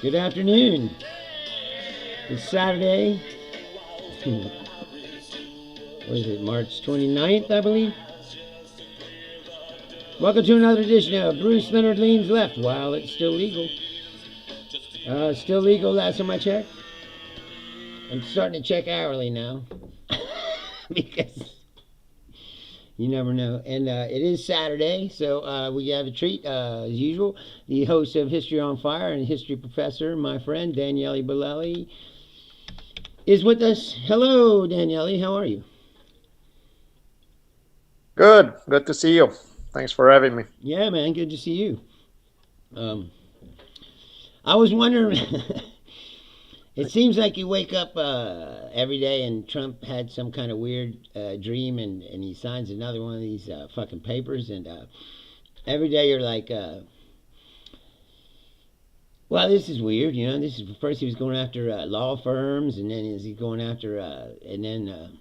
Good afternoon. It's Saturday. What is it, March 29th, I believe? Welcome to another edition of Bruce Leonard Leans Left. While it's still legal. Still legal last time I checked. I'm starting to check hourly now. Because you never know. And it is Saturday, so we have a treat, as usual. The host of History on Fire and history professor, my friend Daniele Bolelli, is with us. Hello, Daniele. How are you? Good to see you. Thanks for having me. Yeah, man. Good to see you. Um, I was wondering. It seems like you wake up every day and Trump had some kind of weird dream and he signs another one of these fucking papers and every day you're like, well, this is weird, you know. This is first he was going after law firms and then he's going after and then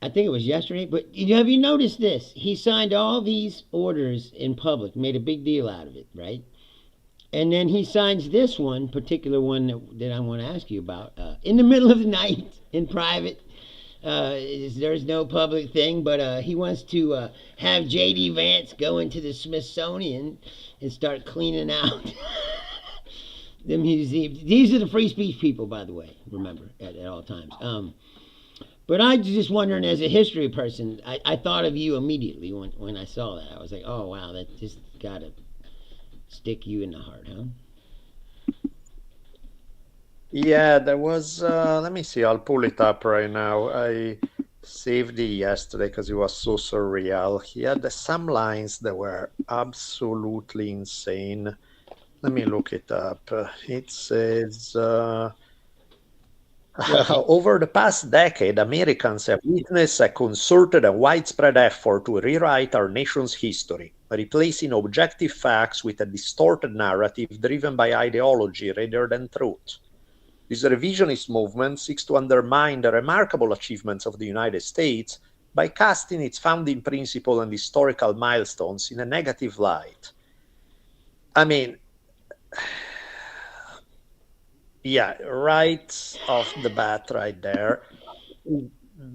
I think it was yesterday. But have you noticed this? He signed all these orders in public, made a big deal out of it, right? And then he signs this one, particular one that I want to ask you about, in the middle of the night in private. There's no public thing, but he wants to have J.D. Vance go into the Smithsonian and start cleaning out the museums. These are the free speech people, by the way, remember, at all times. But I was just wondering, as a history person, I thought of you immediately when I saw that. I was like, oh, wow, that just got to stick you in the heart, huh? Yeah, there was, let me see, I'll pull it up right now. I saved it yesterday because it was so surreal. He had some lines that were absolutely insane. Let me look it up. It says, What? over the past decade, Americans have witnessed a concerted and widespread effort to rewrite our nation's history, replacing objective facts with a distorted narrative driven by ideology rather than truth. This revisionist movement seeks to undermine the remarkable achievements of the United States by casting its founding principle and historical milestones in a negative light. I mean, yeah, right off the bat, right there.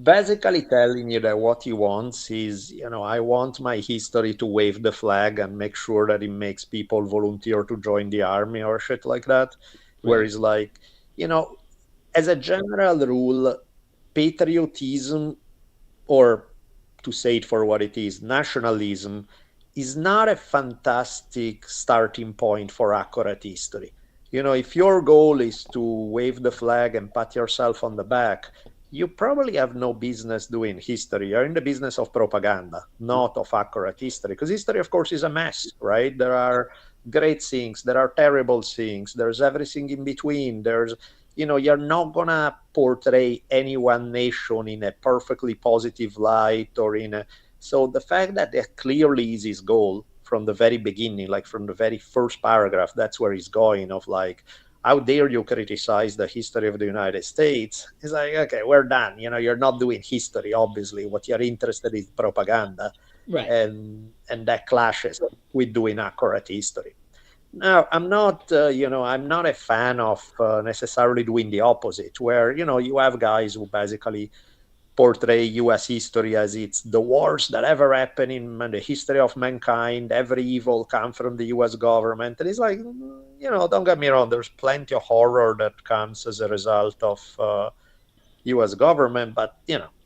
Basically telling you that what he wants is, I want my history to wave the flag and make sure that it makes people volunteer to join the army or shit like that. Where Right. he's like, you know, as a general rule, patriotism, or to say it for what it is, nationalism, is not a fantastic starting point for accurate history. If your goal is to wave the flag and pat yourself on the back, you probably have no business doing history. You're in the business of propaganda, not of accurate history. Because history, of course, is a mess, right? There are great things, there are terrible things, there's everything in between. You're not gonna portray any one nation in a perfectly positive light or in a. So the fact that that clearly is his goal from the very beginning, like from the very first paragraph, that's where he's going of like, how dare you criticize the history of the United States? It's like, okay, we're done. You're not doing history, obviously. What you're interested in is propaganda, Right. and that clashes with doing accurate history. Now, I'm not a fan of necessarily doing the opposite, where, you have guys who basically portray US history as it's the worst that ever happened in the history of mankind. Every evil comes from the US government. And it's like, don't get me wrong, there's plenty of horror that comes as a result of US government, but,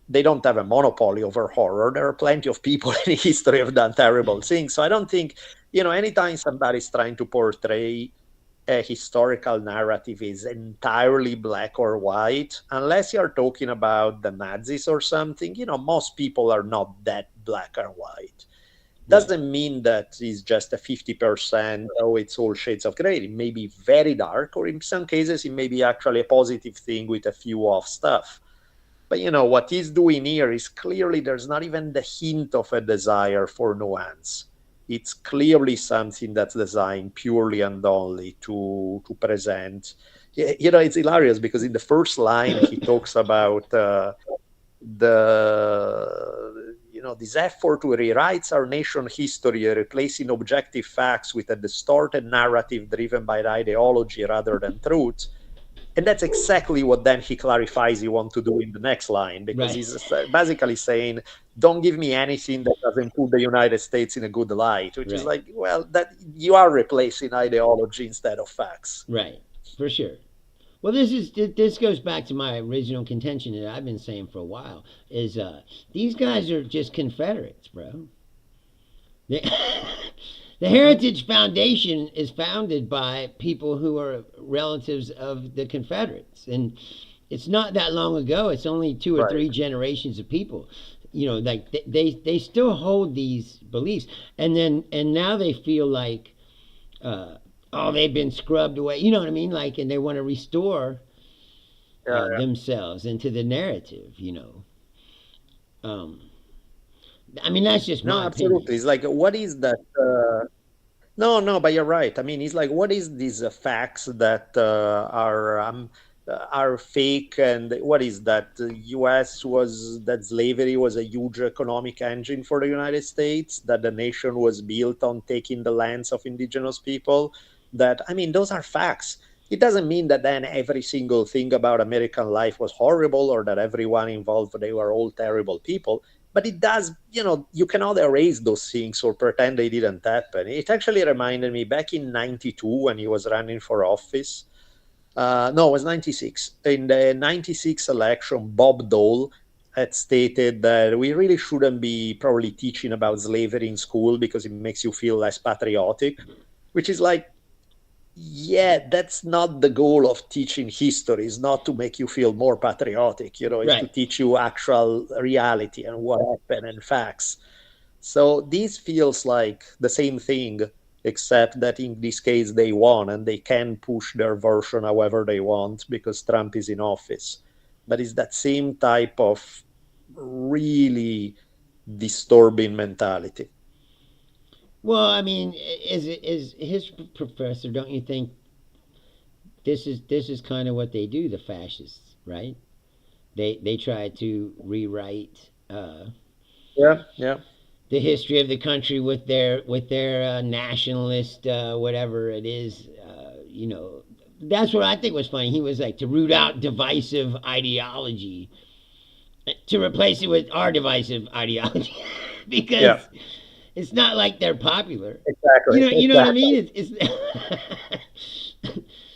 they don't have a monopoly over horror. There are plenty of people in history who have done terrible things. So I don't think, anytime somebody's trying to portray a historical narrative is entirely black or white, unless you're talking about the Nazis or something, most people are not that black or white. Right. Doesn't mean that it's just a 50%, oh, it's all shades of gray. It may be very dark, or in some cases, it may be actually a positive thing with a few off stuff. But what he's doing here is clearly there's not even the hint of a desire for nuance. It's clearly something that's designed purely and only to present. It's hilarious because in the first line he talks about the this effort to rewrite our nation history, replacing objective facts with a distorted narrative driven by ideology rather than truth. And that's exactly what then he clarifies he wants to do in the next line, because Right. he's basically saying, don't give me anything that doesn't put the United States in a good light, which is Right. like, well, that you are replacing ideology instead of facts. Right. For sure. Well, this goes back to my original contention that I've been saying for a while. Is these guys are just Confederates, bro. They, the Heritage Foundation is founded by people who are relatives of the Confederates, and it's not that long ago. It's only two or Right. three generations of people. Like they still hold these beliefs, and now they feel like, uh, oh, they've been scrubbed away. You know what I mean? Like, and they want to restore Yeah, yeah. themselves into the narrative. Um, I mean, that's just No, my opinion. absolutely. It's like, what is that? No, no, but you're right. I mean, it's like, what is these facts that are fake, and what is that? The U.S. was that slavery was a huge economic engine for the United States. That the nation was built on taking the lands of indigenous people. That, I mean, those are facts. It doesn't mean that then every single thing about American life was horrible, or that everyone involved, they were all terrible people, but it does, you cannot erase those things or pretend they didn't happen. It actually reminded me back in 92 when he was running for office. No, it was 96. In the 96 election, Bob Dole had stated that we really shouldn't be probably teaching about slavery in school because it makes you feel less patriotic, which is like, yeah, that's not the goal of teaching history. It's not to make you feel more patriotic, it's to Right. teach you actual reality and what happened and facts. So this feels like the same thing, except that in this case they won and they can push their version however they want because Trump is in office. But it's that same type of really disturbing mentality. Well, I mean, is his professor? Don't you think this is kind of what they do? The fascists, right? They try to rewrite Yeah, yeah. the history of the country with their nationalist whatever it is. That's what I think was funny. He was like to root out divisive ideology to replace it with our divisive ideology Yeah, because it's not like they're popular. exactly. You know what I Exactly. mean? It's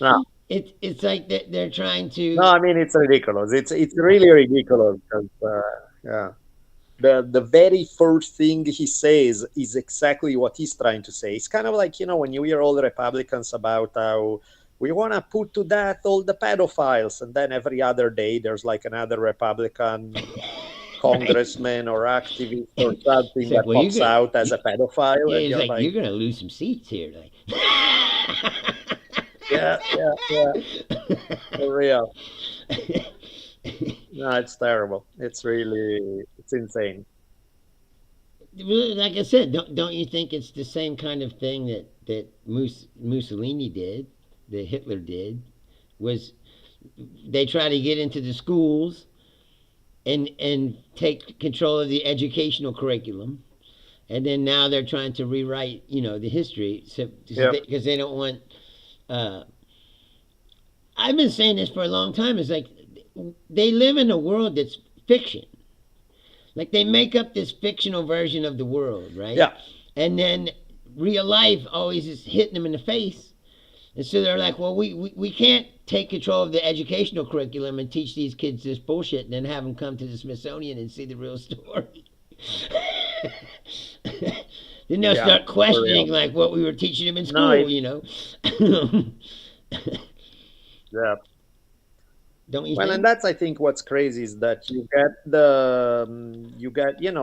No, it's like they're trying no, to. I mean it's ridiculous. It's really ridiculous because yeah, the very first thing he says is exactly what he's trying to say. It's kind of like when you hear all the Republicans about how we want to put to death all the pedophiles, and then every other day there's like another Republican Right. congressman or activist or He's something like, that well, you're pops gonna. out as a pedophile, Yeah, and he's you're like, you're like, gonna lose some seats here. Like, yeah, yeah, yeah, for real. No, it's terrible. It's insane. like I said, don't you think it's the same kind of thing that Mussolini did, that Hitler did, was they try to get into the schools and take control of the educational curriculum, and then now they're trying to rewrite the history, so Yeah, because they don't want. Uh, I've been saying this for a long time. It's like they live in a world that's fiction. Like they make up this fictional version of the world, right? yeah, And then real life always is hitting them in the face. And so they're like, well, we can't take control of the educational curriculum and teach these kids this bullshit and then have them come to the Smithsonian and see the real story. Then they'll yeah, start for real. questioning like what we were teaching them in No, school, it, you know. yeah. Don't you Well, and think? that's I think what's crazy is that you get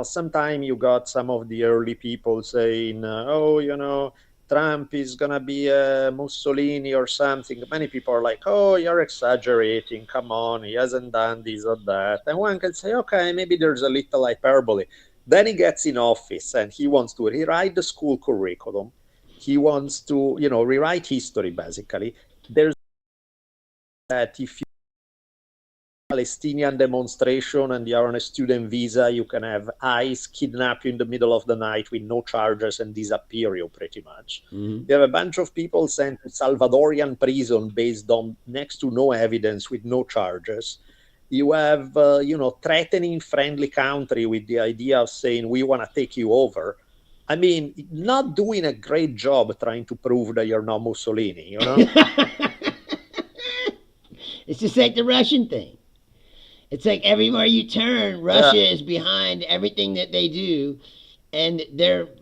sometime you got some of the early people saying, oh, Trump is gonna be Mussolini or something. Many people are like, oh, you're exaggerating. Come on, he hasn't done this or that. And one can say, okay, maybe there's a little hyperbole. Then he gets in office and he wants to rewrite the school curriculum. He wants to, rewrite history basically. There's that if Palestinian demonstration and you're on a student visa, you can have ICE kidnap you in the middle of the night with no charges and disappear you pretty much. Mhm. You have a bunch of people sent to Salvadorian prison based on next to no evidence with no charges. You have, threatening friendly country with the idea of saying, we want to take you over. I mean, not doing a great job trying to prove that you're not Mussolini, you know? It's just like the Russian thing. It's like everywhere you turn, Russia is behind everything that they do, and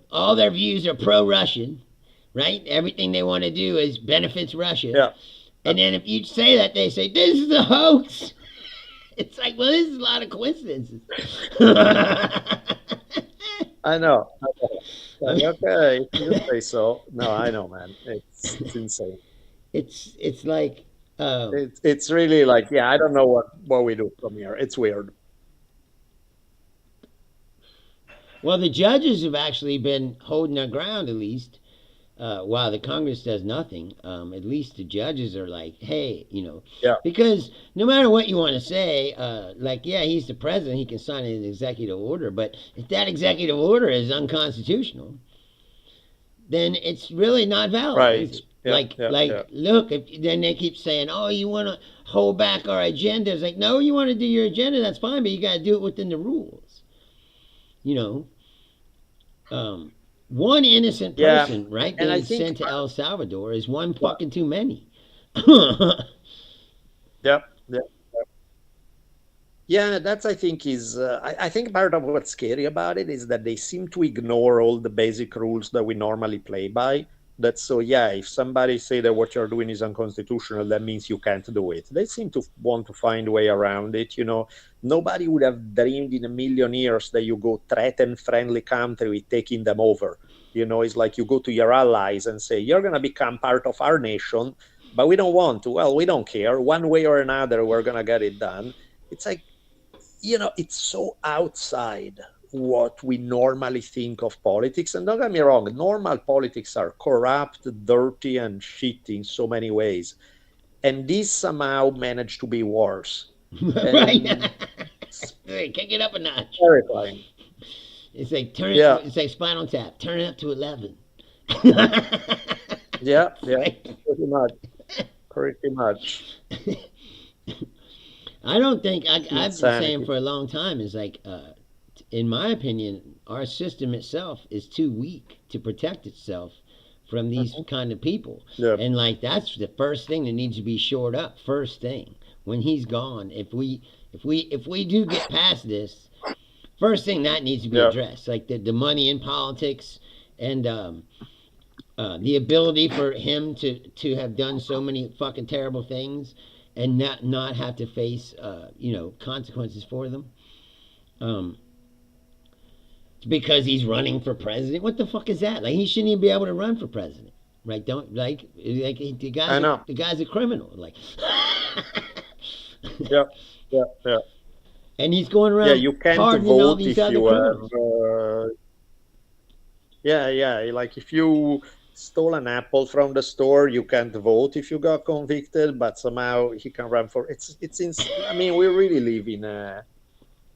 all their views are pro-Russian, right? Everything they want to do is benefits Russia. Yeah. And then if you say that, they say this is a hoax. It's like, well, this is a lot of coincidences. I know. Like, okay, if you say so. No, I know, man. It's insane. It's like It's really like, yeah, I don't know what we do from here. It's weird. well, the judges have actually been holding their ground at least. While the Congress does nothing, at least the judges are like, hey, Yeah. because no matter what you want to say, yeah, he's the president, he can sign an executive order, but if that executive order is unconstitutional, then it's really not valid. Right. Is it? Yeah. Look, then they keep saying, oh, you want to hold back our agenda. It's like, no, you want to do your agenda, that's fine, but you got to do it within the rules. One innocent person, right, And I being think sent to El Salvador is one Well- fucking too many. Yeah. Yeah, that's I think is I think part of what's scary about it is that they seem to ignore all the basic rules that we normally play by. That's so yeah, if somebody say that what you're doing is unconstitutional, that means you can't do it. They seem to want to find a way around it. Nobody would have dreamed in a million years that you go threaten friendly country with taking them over. It's like you go to your allies and say, you're going to become part of our nation, but we don't want to. Well, we don't care. One way or another, we're going to get it done. It's like, it's so outside what we normally think of politics. And don't get me wrong, normal politics are corrupt, dirty, and shit in so many ways. And this somehow managed to be worse. Right. Kick it up a notch. Terrifying. It's like it's like Spinal Tap. Turn it up to 11. Yeah, pretty much. I don't think I've been saying for a long time is like, in my opinion, our system itself is too weak to protect itself from these kind of people. Yeah. And like that's the first thing that needs to be shored up. First thing when he's gone, if we do get past this, first thing that needs to be addressed, like the money in politics and the ability for him to have done so many fucking terrible things and not have to face consequences for them. Because he's running for president. What the fuck is that? Like he shouldn't even be able to run for president, right? Don't like the guy's I know. The guy's a criminal. Like. Yeah. And he's going around. Yeah, you can't pardoning all vote these if other you criminals. have. Like if you stole an apple from the store, you can't vote if you got convicted, but somehow he can run for. It's I mean, we really live in a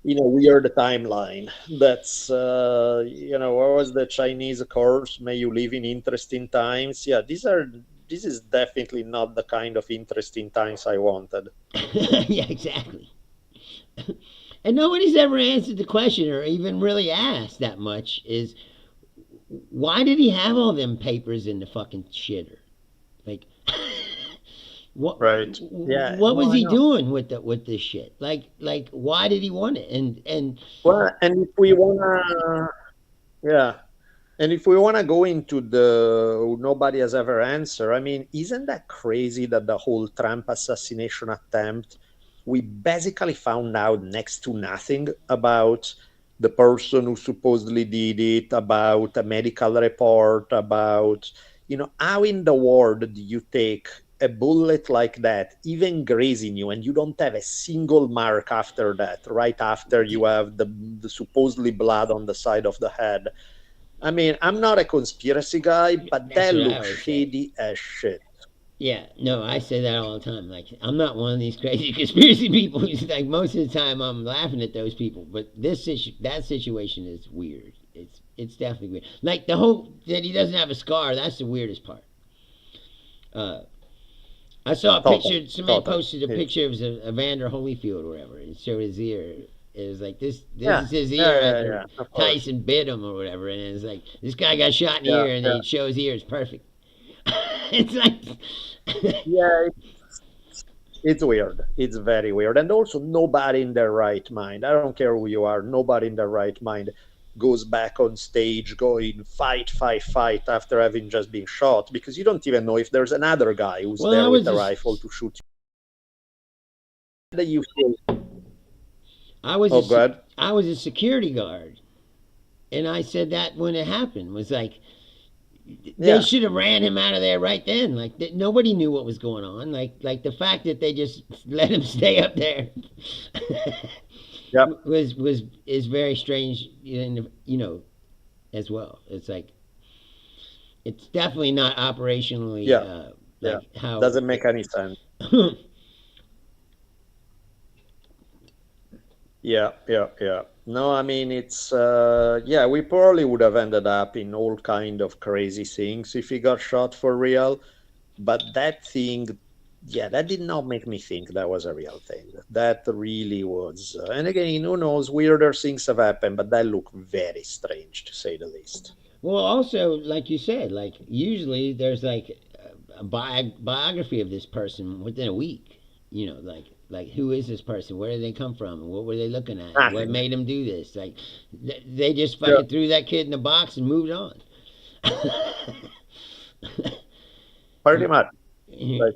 weird timeline. That's what was the Chinese course? May you live in interesting times. Yeah, this is definitely not the kind of interesting times I wanted. Yeah, exactly. And nobody's ever answered the question or even really asked that much is why did he have all them papers in the fucking shitter? Like what Right. Yeah. What was he doing with this shit? Like why did he want it? And well, and if we wanna and if we wanna go into the nobody has ever answered, I mean, isn't that crazy that the whole Trump assassination attempt, we basically found out next to nothing about the person who supposedly did it, about a medical report, about, how in the world do you take a bullet like that, even grazing you, and you don't have a single mark after that, right after you have the supposedly blood on the side of the head? I mean, I'm not a conspiracy guy, but that looks shady as shit. Yeah, no, I say that all the time. Like, I'm not one of these crazy conspiracy people. Who's like, most of the time, I'm laughing at those people. But that situation is weird. It's definitely weird. Like the whole that he doesn't have a scar. That's the weirdest part. Uh, I saw a Total, picture. Somebody total. posted a picture of Evander Holyfield or whatever. It showed his ear. It was like this. This Yeah, is his yeah, ear yeah, after yeah. Of course. Tyson bit him or whatever. And it's like this guy got shot in the Yeah, ear, and yeah, they show his ear is perfect. It's like, yeah. It's weird. It's very weird. And also, nobody in their right mind, I don't care who you are, nobody in their right mind goes back on stage going fight, fight, fight after having just been shot because you don't even know if there's another guy who's well, I there was with a rifle just to shoot you. That you feel, I was oh, God. I was a security guard, and I said that when it happened was like they Yeah, should have ran him out of there right then. Like nobody knew what was going on. Like the fact that they just let him stay up there yeah, was is very strange. You know, as well. It's like it's definitely not operationally yeah, yeah. like how. Doesn't make any sense. Yeah, yeah, yeah. No, I mean it's yeah, we probably would have ended up in all kind of crazy things if he got shot for real. But that thing, yeah, that did not make me think that was a real thing. That really was. And again, who knows? Weirder things have happened, but that looked very strange to say the least. Well, also, like you said, like usually there's like a biography of this person within a week. You know, like who is this person? Where did they come from? What were they looking at? What Nothing. made them do this? Like they just Yeah, fucking threw that kid in the box and moved on. pretty much. You're Like,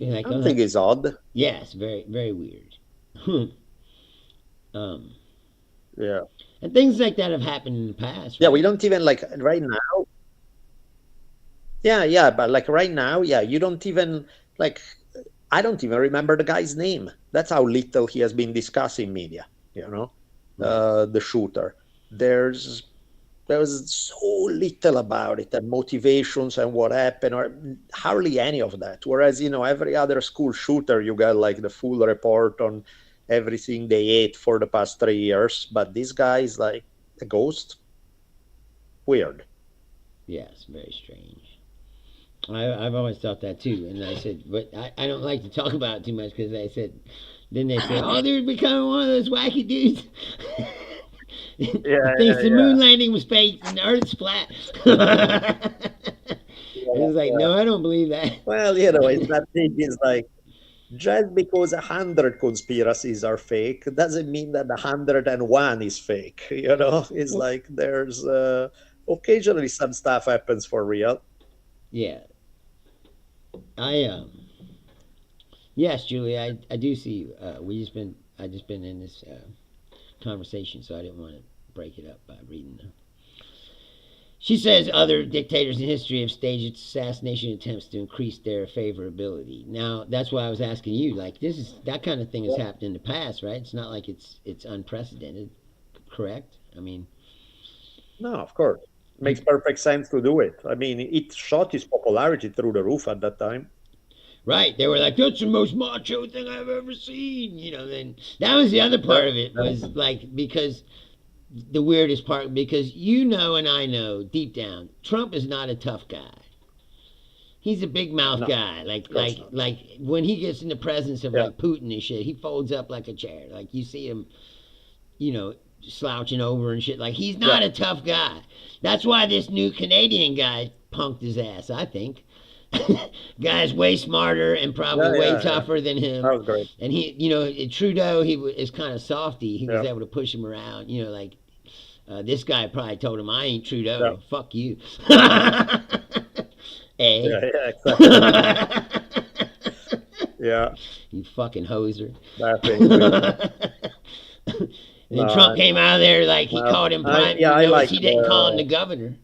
like, I oh, don't think it's odd. yes, very very weird. um, Yeah. and things like that have happened in the past, Yeah, we right? don't even like right now. Yeah, yeah, but like right now, yeah, you don't even like I don't even remember the guy's name. That's how little he has been discussed in media, you know, Right. the shooter. There's there was so little about it and motivations and what happened, or hardly any of that. Whereas, every other school shooter, you got like the full report on everything they ate for the past 3 years. But this guy is like a ghost. Weird. Yes, very strange. I've always thought that too, and I said, but I don't like to talk about it too much because I said, then they say, oh, they're becoming one of those wacky dudes. Yeah, Thinks yeah, the yeah. moon landing was fake and the Earth's flat. Yeah, It's like, yeah. no, I don't believe that. Well, it's that thing is like just because 100 conspiracies are fake doesn't mean that 101 is fake. It's Well, like there's occasionally some stuff happens for real. yeah, I yes, Julie, I do see you. I just been in this conversation, so I didn't want to break it up by reading them. She says other dictators in history have staged assassination attempts to increase their favorability. Now, that's why I was asking you. Like, this is that kind of thing has happened in the past, right? It's not like it's unprecedented, correct? I mean, No, of course. Makes perfect sense to do it. I mean, it shot his popularity through the roof at that time. right? They were like, "That's the most macho thing I've ever seen," you know. Then that was the other Yeah, part of it yeah, was like because the weirdest part because you know and I know deep down Trump is not a tough guy. He's a big mouth no, guy. of course not. Like when he gets in the presence of Yeah, like Putin and shit, he folds up like a chair. Like you see him, you know, slouching over and shit. Like he's yeah, not a tough guy. That's why this new Canadian guy punked his ass. I think. Guy's way smarter and probably yeah, way yeah, yeah. tougher than That him. was great. And he, you know, Trudeau, is kind of softy. He was Yeah, able to push him around. You know, like this guy probably told him, "I ain't yeah, Trudeau. Fuck you." Eh? yeah, yeah, exactly. Yeah, You fucking hoser. that thing. And then Trump No, came out of there like he well, called him prime. yeah, I Notice like he didn't call him the the. governor.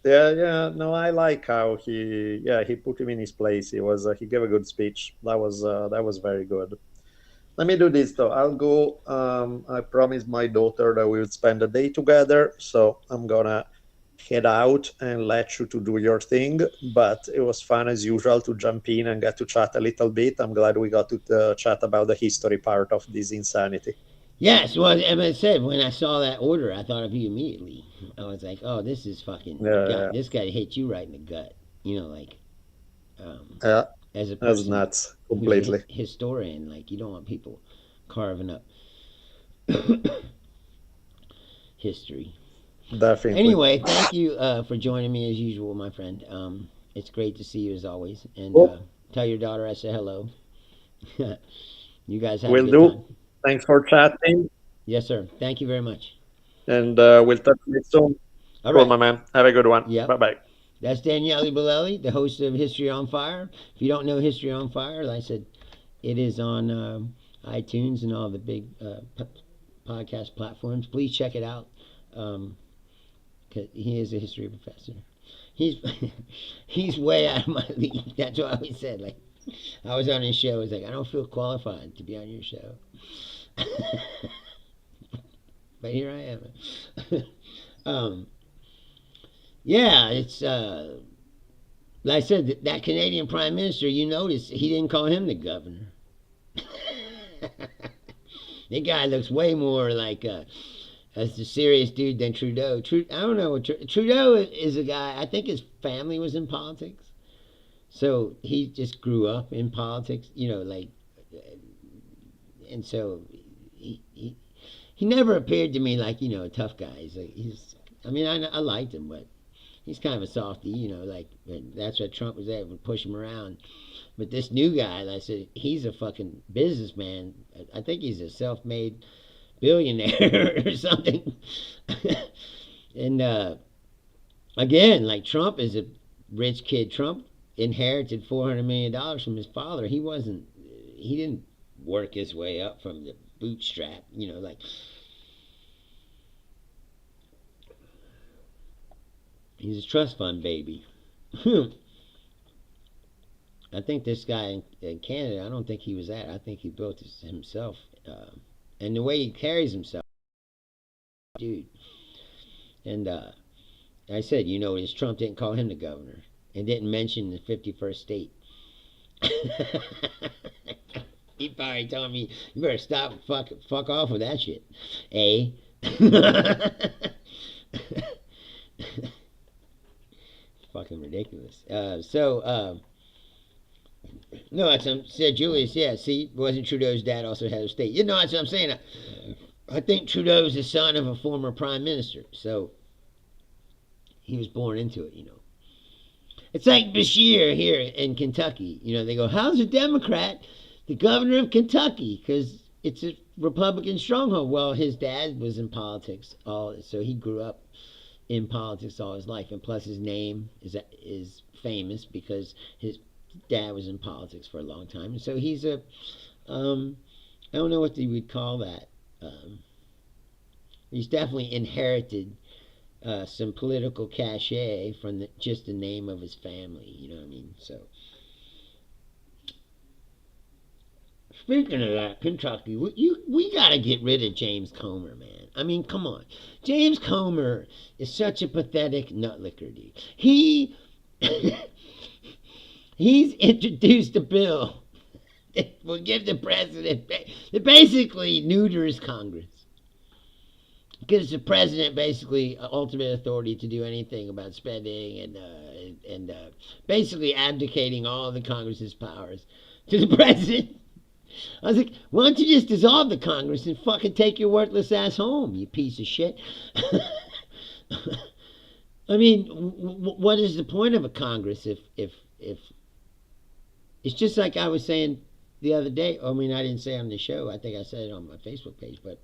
Yeah, yeah. No, I like how he put him in his place. He gave a good speech. That was very good. Let me do this though. I'll go. I promised my daughter that we would spend a day together, so I'm gonna head out and let you to do your thing. But it was fun as usual to jump in and get to chat a little bit. I'm glad we got to chat about the history part of this insanity. Yes, well, as I said, when I saw that order, I thought of you immediately. I was like, oh, this is fucking Yeah, got this guy hit you right in the gut. You know, like um, yeah, as a that's person nuts who's a completely. historian, like you don't want people carving up history. Definitely. Anyway, thank you for joining me as usual, my friend. It's great to see you as always, and Cool. tell your daughter I say hello. You guys have a Will good do. time. Thanks for chatting, Yes, sir. Thank you very much. and we'll touch base soon. All Cool, right. my man. Have a good one. Yep. Bye bye. That's Daniele Bolelli, the host of History on Fire. If you don't know History on Fire, like I said, it is on iTunes and all the big podcast platforms. Please check it out. Um, 'Cause he is a history professor. He's he's way out of my league. That's what I always said. Like I was on his show. I was like, I don't feel qualified to be on your show. But here I am. um, yeah, it's like I said, that Canadian Prime Minister. You notice he didn't call him the governor. That guy looks way more like as a serious dude than Trudeau. I don't know. Trudeau is a guy. I think his family was in politics, so he just grew up in politics. You know, like, and so he he never appeared to me like a tough guy. He's. I mean, I liked him, but he's kind of a softie. You know, like that's what Trump was able to push him around. But this new guy, like I said, he's a fucking businessman. I think he's a self-made billionaire or something. And again, like Trump is a rich kid. Trump inherited $400 million from his father. He wasn't. He didn't work his way up from the bootstrap. You know, like he's a trust fund baby. I think this guy in Canada, I don't think he was that. I think he built this himself. And the way he carries himself, dude. And I said, his Trump didn't call him the governor and didn't mention the 51st state. He probably told me, you better stop, fuck off with that shit. Eh? Fucking ridiculous. No, that's what said Julius. Yeah, see, wasn't Trudeau's dad also had a state? That's what I'm saying. I think Trudeau's the son of a former prime minister, so he was born into it. It's like Bashir here in Kentucky. They go, how's a Democrat the governor of Kentucky? Because it's a Republican stronghold. Well, his dad was in politics, so he grew up in politics all his life, and plus his name is famous because his dad was in politics for a long time, and so he's a I don't know what you would call that. He's definitely inherited some political cachet from just the name of his family. You know what I mean? So, speaking of that, Kentucky, we got to get rid of James Comer, man. I mean, come on. James Comer is such a pathetic nutlicker, dude. He's introduced a bill that will give the president, it basically neuters Congress. Gives the president basically ultimate authority to do anything about spending and basically abdicating all the Congress's powers to the president. I was like, why don't you just dissolve the Congress and fucking take your worthless ass home, you piece of shit? I mean, what is the point of a Congress if it's just like I was saying the other day? I mean, I didn't say it on the show. I think I said it on my Facebook page. But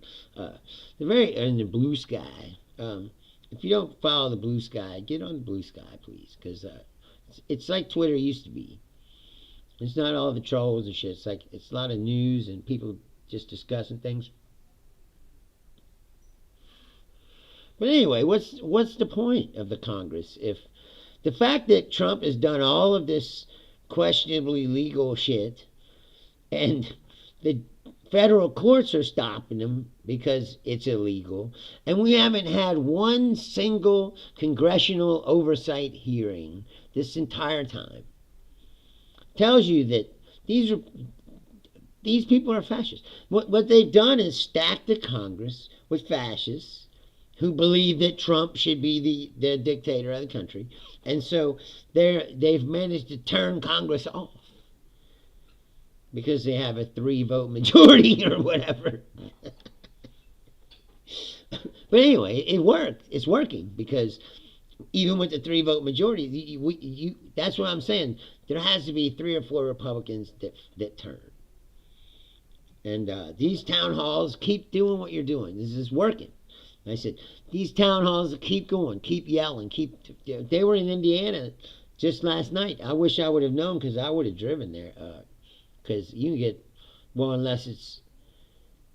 in the Blue Sky. If you don't follow the Blue Sky, get on the Blue Sky, please, because it's like Twitter used to be. It's not all the trolls and shit. It's a lot of news and people just discussing things. But anyway, what's the point of the Congress if the fact that Trump has done all of this questionably legal shit and the Federal courts are stopping them because it's illegal. And we haven't had one single congressional oversight hearing this entire time. Tells you that these are these people are fascists. What they've done is stack the Congress with fascists who believe that Trump should be the dictator of the country. And so they've managed to turn Congress off because they have a 3-vote majority or whatever. But anyway, it worked. It's working because even with the 3-vote majority, that's what I'm saying. There has to be 3 or 4 Republicans that turn. And these town halls, keep doing what you're doing. This is working. I said, these town halls, keep going, keep yelling, They were in Indiana just last night. I wish I would have known because I would have driven there. Because you can get, well, unless it's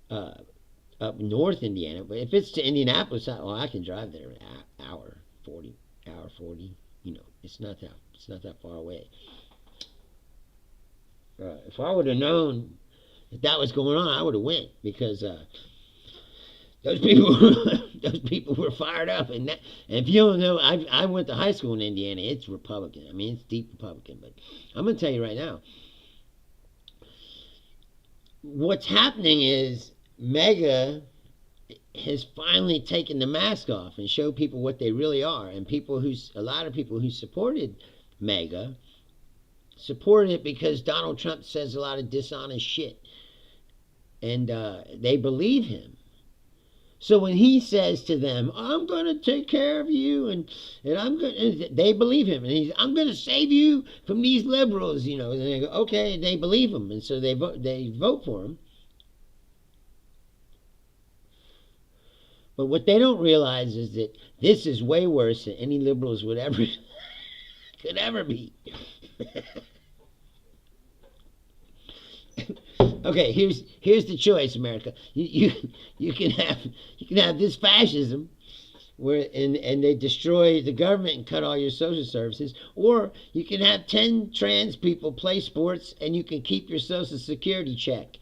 up north Indiana. But if it's to Indianapolis, I can drive there an hour 40. You know, it's not that far away. If I would have known that was going on, I would have went because those people were fired up. And if you don't know, I went to high school in Indiana. It's Republican. I mean, it's deep Republican. But I'm going to tell you right now, what's happening is MAGA has finally taken the mask off and showed people what they really are. And a lot of people who supported MAGA supported it because Donald Trump says a lot of dishonest shit. And they believe him. So when he says to them, I'm going to take care of you, and they believe him. And I'm going to save you from these liberals, you know. And they go, okay, and they believe him. And so they vote for him. But what they don't realize is that this is way worse than any liberals could ever be. Okay, here's the choice, America. You can have this fascism and they destroy the government and cut all your social services, or you can have 10 trans people play sports and you can keep your social security check.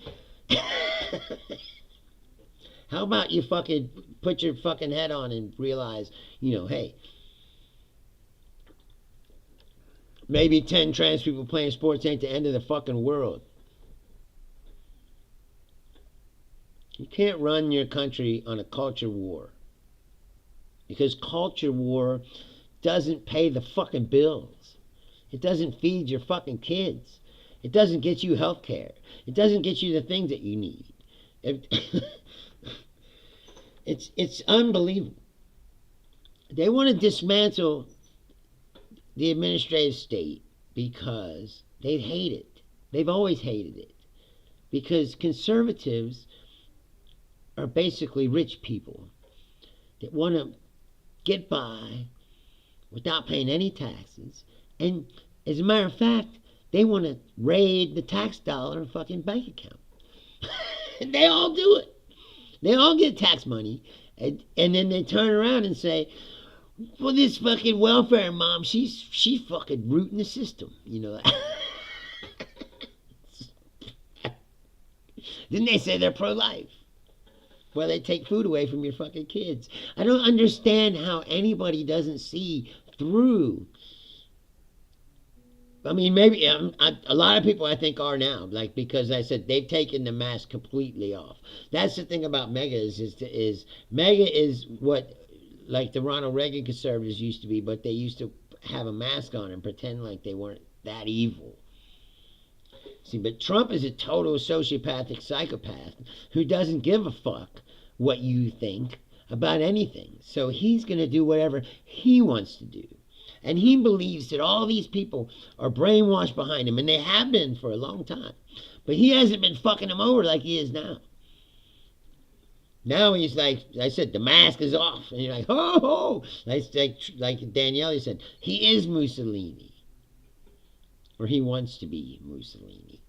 How about you fucking put your fucking head on and realize, you know, hey, maybe 10 trans people playing sports ain't the end of the fucking world. You can't run your country on a culture war. Because culture war doesn't pay the fucking bills. It doesn't feed your fucking kids. It doesn't get you health care. It doesn't get you the things that you need. It's unbelievable. They want to dismantle the administrative state because they hate it. They've always hated it. Because conservatives are basically rich people that want to get by without paying any taxes. And as a matter of fact, they want to raid the tax dollar fucking bank account. And they all do it. They all get tax money. And then they turn around and say, well, this fucking welfare mom, she's fucking rooting the system. You know. Then they say they're pro-life. Well, they take food away from your fucking kids. I don't understand how anybody doesn't see through. I mean, maybe a lot of people I think are now, like, because I said they've taken the mask completely off. That's the thing about MAGA is MAGA is what, like, the Ronald Reagan conservatives used to be, but they used to have a mask on and pretend like they weren't that evil. See, but Trump is a total sociopathic psychopath who doesn't give a fuck what you think about anything. So he's going to do whatever he wants to do. And he believes that all these people are brainwashed behind him, and they have been for a long time. But he hasn't been fucking them over like he is now. Now he's like, I said, the mask is off. And you're like, ho, ho. Like Daniele said, he is Mussolini. Or he wants to be Mussolini.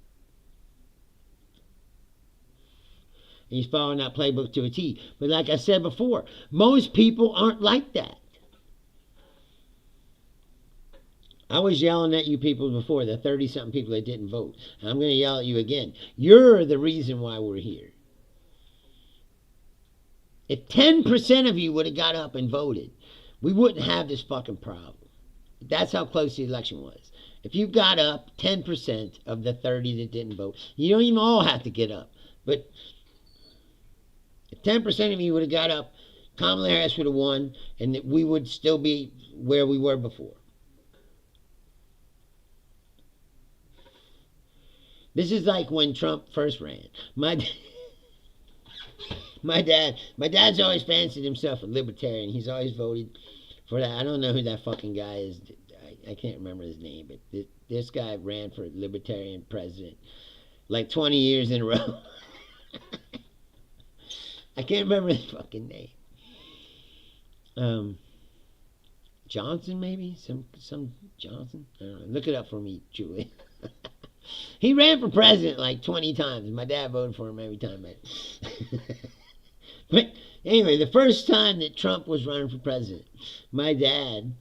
And he's following that playbook to a T. But like I said before, most people aren't like that. I was yelling at you people before, the 30 something people that didn't vote. And I'm going to yell at you again. You're the reason why we're here. If 10% of you would have got up and voted, we wouldn't have this fucking problem. That's how close the election was. If you got up, 10% of the 30 that didn't vote, you don't even all have to get up. But if 10% of you would have got up, Kamala Harris would have won, and we would still be where we were before. This is like when Trump first ran. My dad's always fancied himself a libertarian. He's always voted for that. I don't know who that fucking guy is. I can't remember his name, but this guy ran for libertarian president like 20 years in a row. I can't remember his fucking name. Johnson, maybe? Some Johnson? I don't know. Look it up for me, Julie. He ran for president like 20 times. My dad voted for him every time. But anyway, the first time that Trump was running for president, my dad,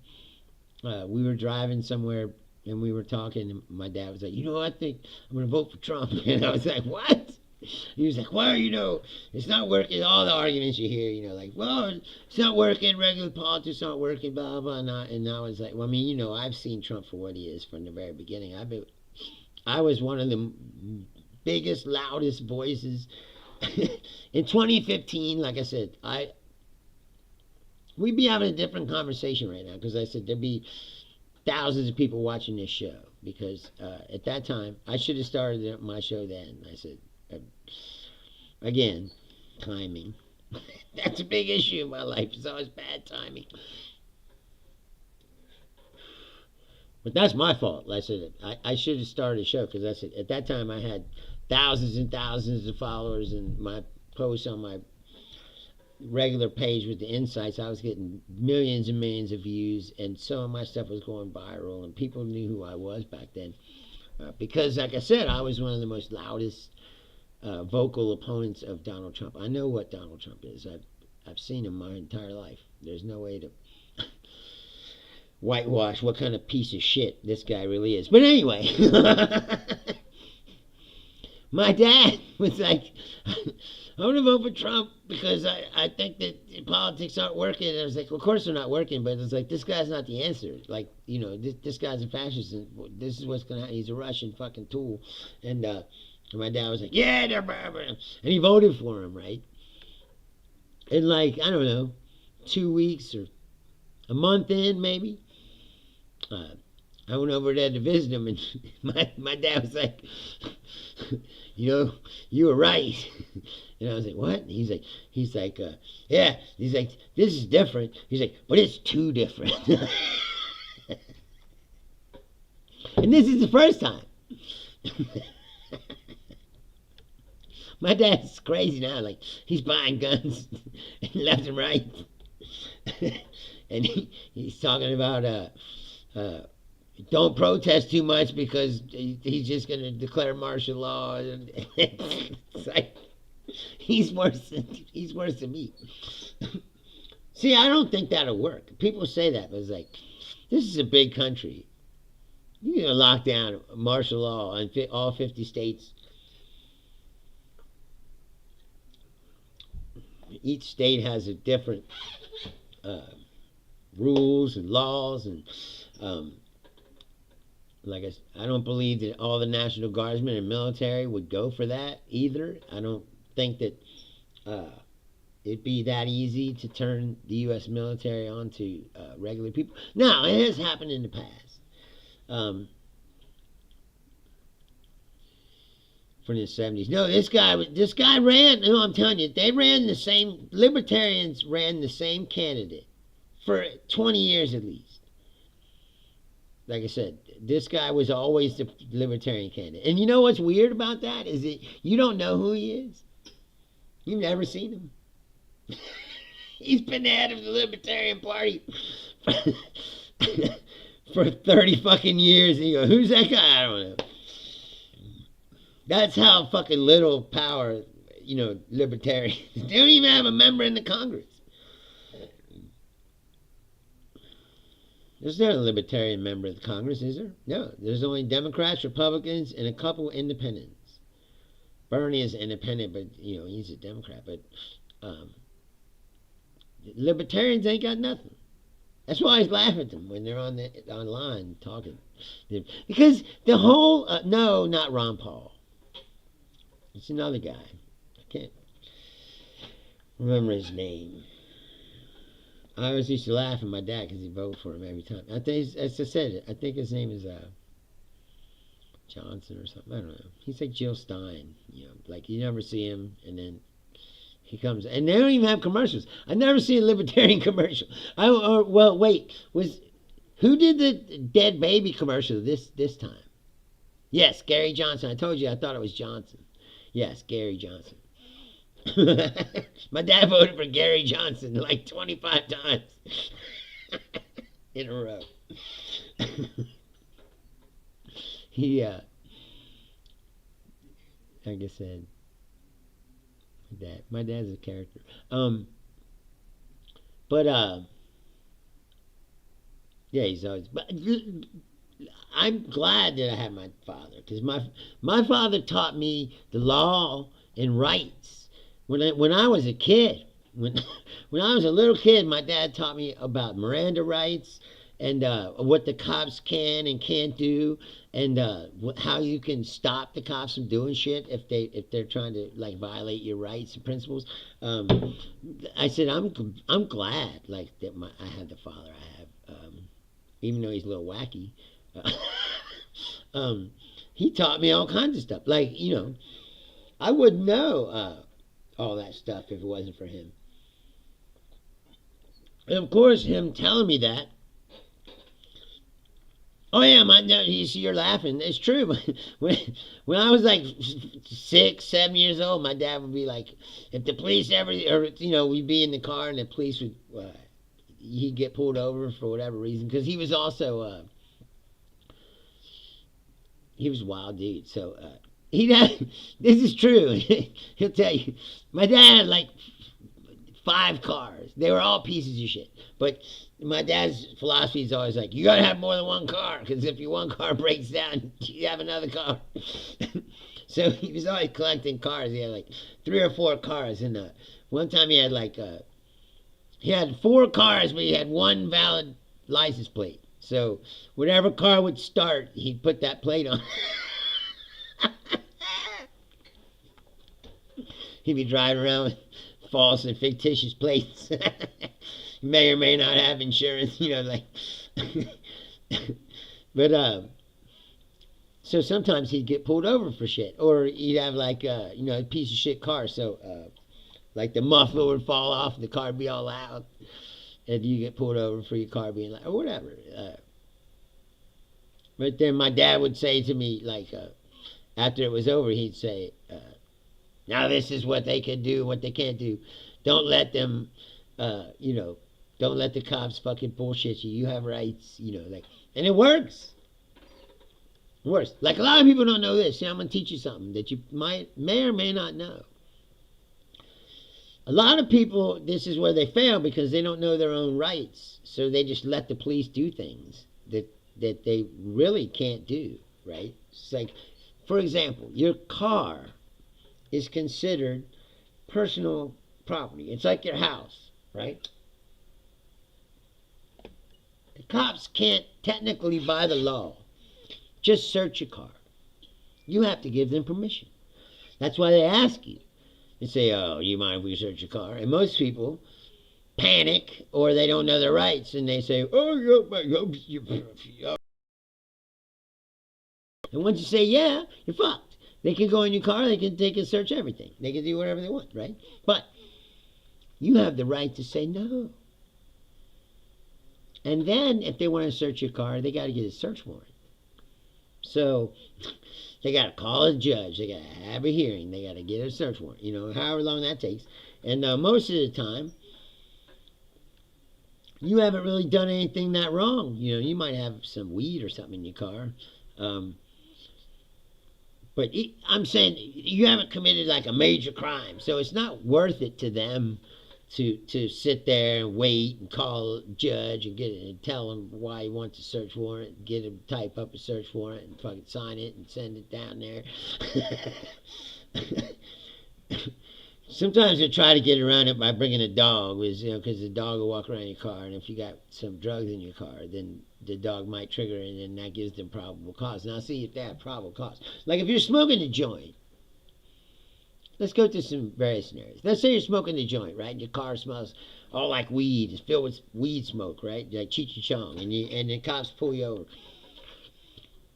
we were driving somewhere and we were talking, and my dad was like, you know, I think I'm going to vote for Trump. And I was like, what? He was like, well, you know, it's not working. All the arguments you hear, you know, like, well, it's not working. Regular politics aren't working, blah, blah, blah. And I was like, well, I mean, you know, I've seen Trump for what he is from the very beginning. I was one of the biggest, loudest voices. In 2015, like I said, we'd be having a different conversation right now, because I said there'd be thousands of people watching this show, because at that time, I should have started my show then. I said, again, timing. That's a big issue in my life. It's always bad timing. But that's my fault. Like I said, I should have started a show, because I said at that time I had thousands and thousands of followers, and my posts on my regular page with the insights, I was getting millions and millions of views, and some of my stuff was going viral, and people knew who I was back then. Because, like I said, I was one of the most loudest vocal opponents of Donald Trump. I know what Donald Trump is. I've seen him my entire life. There's no way to whitewash what kind of piece of shit this guy really is. But anyway, my dad was like, I want to vote for Trump because I think that politics aren't working. And I was like, well, of course they're not working, but it's like, this guy's not the answer. Like, you know, this guy's a fascist, and this is what's going to happen. He's a Russian fucking tool. And my dad was like, yeah, they're blah. And he voted for him, right? And like, I don't know, 2 weeks or a month in, maybe, I went over there to visit him, and my dad was like, you know, you were right. And I was like, what? He's like, yeah. He's like, this is different. He's like, but it's too different. And this is the first time. My dad's crazy now. Like, he's buying guns left and right. And he's talking about, don't protest too much because he's just going to declare martial law. And it's like, he's worse than me. See, I don't think that'll work. People say that, but it's like, this is a big country. You're going to lock down martial law in all 50 states. Each state has a different rules and laws, and like I don't believe that all the National Guardsmen and military would go for that either. I don't think that it'd be that easy to turn the U.S. military on to regular people. Now, it has happened in the past. From the 70s. No, this guy ran, no, I'm telling you, libertarians ran the same candidate for 20 years at least. Like I said, this guy was always the libertarian candidate. And you know what's weird about that is that you don't know who he is. You've never seen him. He's been the head of the Libertarian Party for 30 fucking years. And you go, who's that guy? I don't know. That's how fucking little power, you know, libertarians. They don't even have a member in the Congress. There's not a libertarian member of the Congress, is there? No. There's only Democrats, Republicans, and a couple independents. Bernie is independent, but he's a Democrat. But um, libertarians ain't got nothing. That's why I laugh at them when they're online talking, because the whole no, not Ron Paul. It's another guy. I can't remember his name. I always used to laugh at my dad because he voted for him every time. I think, as I said, I think his name is Johnson or something. I don't know. He's like Jill Stein. Like you never see him, and then he comes, and they don't even have commercials. I've never seen a libertarian commercial. Well, wait, who did the dead baby commercial this time? Yes, Gary Johnson. I told you I thought it was Johnson. Yes, Gary Johnson. My dad voted for Gary Johnson like 25 times in a row. He, like I said, my dad's a character. But yeah, he's always. But I'm glad that I had my father, because my father taught me the law and rights. When I was a kid, when I was a little kid, my dad taught me about Miranda rights and what the cops can and can't do, and how you can stop the cops from doing shit if they're trying to like violate your rights and principles. I said I'm glad like that I had the father I have, even though he's a little wacky. He taught me all kinds of stuff. Like I wouldn't know all that stuff if it wasn't for him. And of course, him telling me that. Oh yeah, you see, you're laughing. It's true. When I was like 6, 7 years old, my dad would be like, if the police ever, or we'd be in the car and the police would, he'd get pulled over for whatever reason, because he was also, he was a wild dude. So this is true. He'll tell you, my dad had like 5 cars. They were all pieces of shit, but my dad's philosophy is always like, you gotta have more than one car, because if your one car breaks down, you have another car. So he was always collecting cars. He had like 3 or 4 cars, and one time he had like he had 4 cars, but he had 1 valid license plate. So whatever car would start, he'd put that plate on. He'd be driving around with false and fictitious plates. May or may not have insurance, like. But so sometimes he'd get pulled over for shit, or he'd have like a piece of shit car. So like the muffler would fall off, and the car would be all loud, and you get pulled over for your car being loud, or whatever. But then my dad would say to me, like after it was over, he'd say, "Now this is what they can do, what they can't do. Don't let them, don't let the cops fucking bullshit you. You have rights, like." And it works. It works. Like a lot of people don't know this. I'm gonna teach you something that you may or may not know. A lot of people, this is where they fail, because they don't know their own rights. So they just let the police do things that they really can't do, right? It's like, for example, your car is considered personal property. It's like your house, right? The cops can't technically, by the law, just search your car. You have to give them permission. That's why they ask you. They say, "Oh, you mind if we search your car?" And most people panic, or they don't know their rights, and they say, "Oh, yeah." And once you say yeah, you're fucked. They can go in your car, they can search everything. They can do whatever they want, right? But you have the right to say no. And then if they want to search your car, they got to get a search warrant. So they got to call a judge. They got to have a hearing. They got to get a search warrant. However long that takes. And most of the time, you haven't really done anything that wrong. You might have some weed or something in your car. But I'm saying you haven't committed like a major crime. So it's not worth it to them to sit there and wait and call a judge and get it and tell him why he wants a search warrant, get him to type up a search warrant and fucking sign it and send it down there. Sometimes they try to get around it by bringing a dog, because the dog will walk around your car, and if you got some drugs in your car, then the dog might trigger it, and then that gives them probable cause. Now, see if they have probable cause. Like if you're smoking a joint, let's go through some various scenarios. Let's say you're smoking a joint, right? And your car smells all like weed. It's filled with weed smoke, right? Like Cheech and Chong, and the cops pull you over.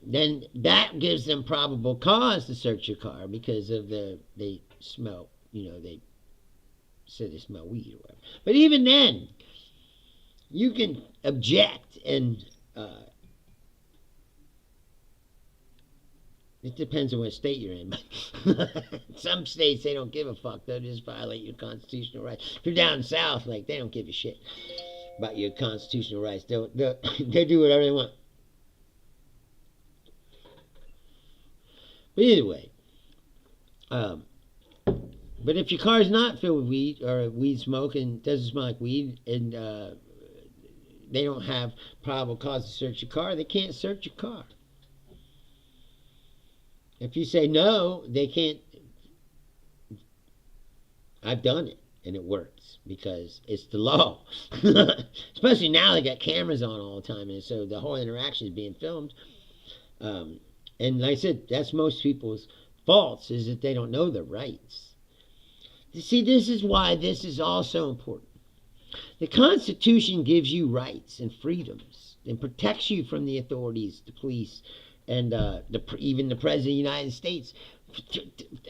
Then that gives them probable cause to search your car because of they smell, they said they smell weed or whatever. But even then, you can object, and it depends on what state you're in. Some states, they don't give a fuck. They'll just violate your constitutional rights. If you're down south, like, they don't give a shit about your constitutional rights. They'll do whatever they want. But either way, but if your car's not filled with weed or weed smoke and doesn't smell like weed, and they don't have probable cause to search your car, they can't search your car. If you say no, they can't. I've done it, and it works because it's the law. Especially now they got cameras on all the time, and so the whole interaction is being filmed. And like I said, that's most people's faults, is that they don't know their rights. You see, this is why this is all so important. The Constitution gives you rights and freedoms and protects you from the authorities, the police, and even the President of the United States.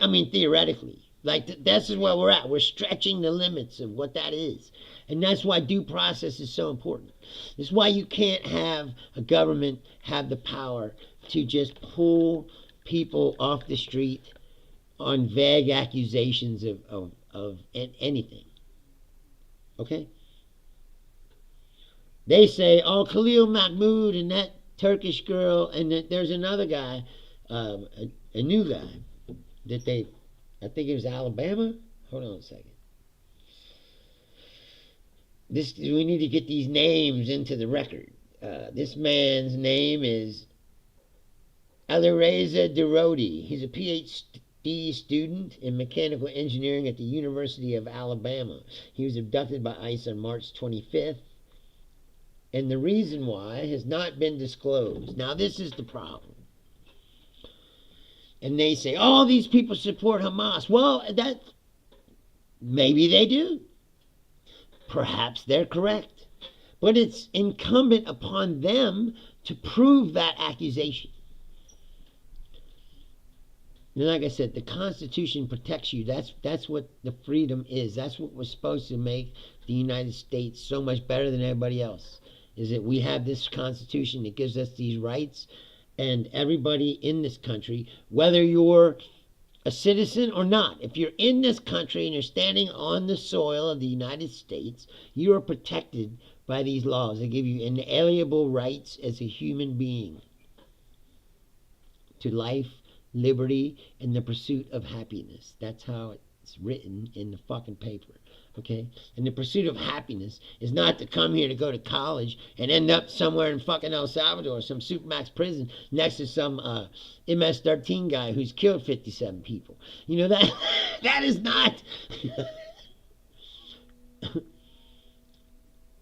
I mean, theoretically. Like, this is where we're at. We're stretching the limits of what that is. And that's why due process is so important. It's why you can't have a government have the power to just pull people off the street on vague accusations of anything. Okay? They say, oh, Khalil Mahmoud and that Turkish girl, and there's another guy, a new guy, that I think it was Alabama. Hold on a second. We need to get these names into the record. This man's name is Alireza Dirodi. He's a PhD student in mechanical engineering at the University of Alabama. He was abducted by ICE on March 25th. And the reason why has not been disclosed. Now, this is the problem. And they say, oh, these people support Hamas. Well, maybe they do. Perhaps they're correct. But it's incumbent upon them to prove that accusation. And like I said, the Constitution protects you. That's what the freedom is. That's what was supposed to make the United States so much better than everybody else, is that we have this Constitution that gives us these rights. And everybody in this country, whether you're a citizen or not, if you're in this country and you're standing on the soil of the United States, you are protected by these laws. They give you inalienable rights as a human being to life, liberty, and the pursuit of happiness. That's how it's written in the fucking paper. Okay? And the pursuit of happiness is not to come here to go to college and end up somewhere in fucking El Salvador, some Supermax prison, next to some MS-13 guy who's killed 57 people. That is not...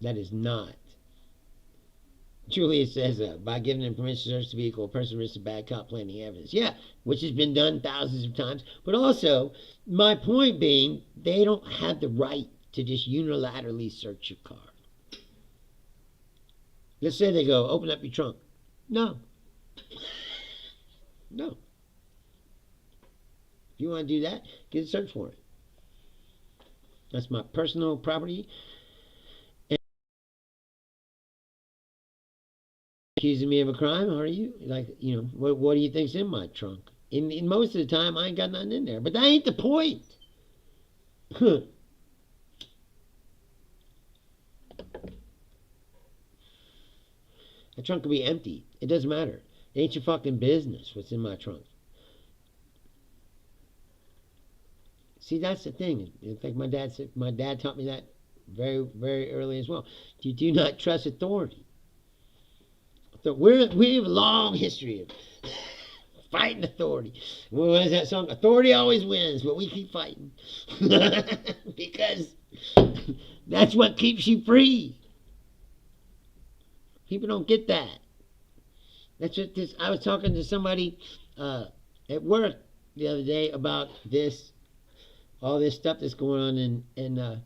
that is not. Julia says, by giving them permission to search the vehicle, a person risks a bad cop planting evidence. Yeah, which has been done thousands of times. But also, my point being, they don't have the right to just unilaterally search your car. Let's say they go, open up your trunk. No. No. If you want to do that, get a search warrant. That's my personal property. Accusing me of a crime, are you? What do you think's in my trunk? In most of the time, I ain't got nothing in there. But that ain't the point. The trunk could be empty. It doesn't matter. It ain't your fucking business what's in my trunk. See, that's the thing. In fact, my dad taught me that very, very early as well. You do not trust authority. So we have a long history of fighting authority. Well, what is that song? Authority always wins, but we keep fighting because that's what keeps you free. People don't get that. That's what this. I was talking to somebody at work the other day about this, all this stuff that's going on, and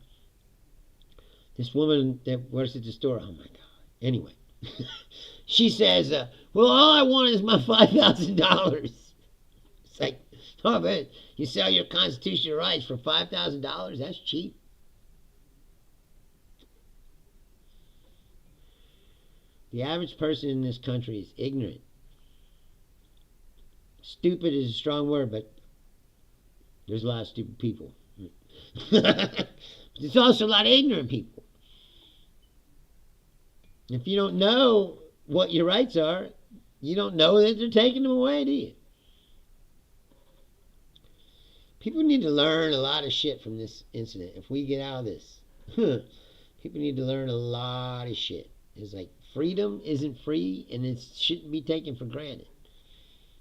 this woman that works at the store. Oh my god. Anyway, she says, "Well, all I want is my $5,000." It's like, oh man, you sell your constitutional rights for $5,000? That's cheap. The average person in this country is ignorant. Stupid is a strong word, but there's a lot of stupid people. There's also a lot of ignorant people. If you don't know what your rights are, you don't know that they're taking them away, do you? People need to learn a lot of shit from this incident. If we get out of this, people need to learn a lot of shit. It's like freedom isn't free, and it shouldn't be taken for granted.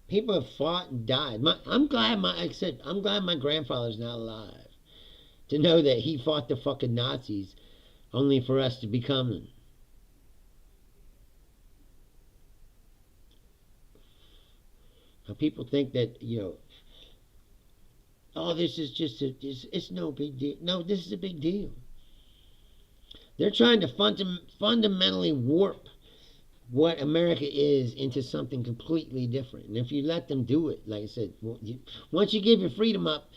People have fought and died. I'm glad my grandfather's not alive to know that he fought the fucking Nazis only for us to become them. Now, people think that, oh, this is just it's no big deal. No, this is a big deal. They're trying to fundamentally warp what America is into something completely different. And if you let them do it, like I said, once you give your freedom up,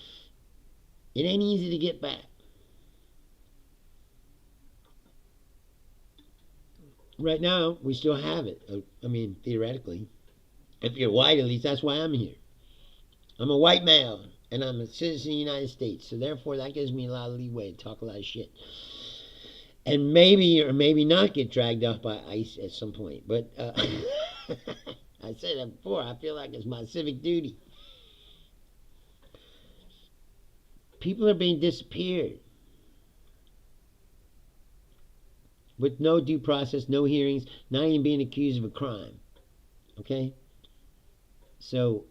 it ain't easy to get back. Right now, we still have it. I mean, theoretically. If you're white, at least that's why I'm here. I'm a white male, and I'm a citizen of the United States. So therefore, that gives me a lot of leeway to talk a lot of shit. And maybe or maybe not get dragged off by ICE at some point. But I said that before. I feel like it's my civic duty. People are being disappeared with no due process, no hearings, not even being accused of a crime. Okay? So,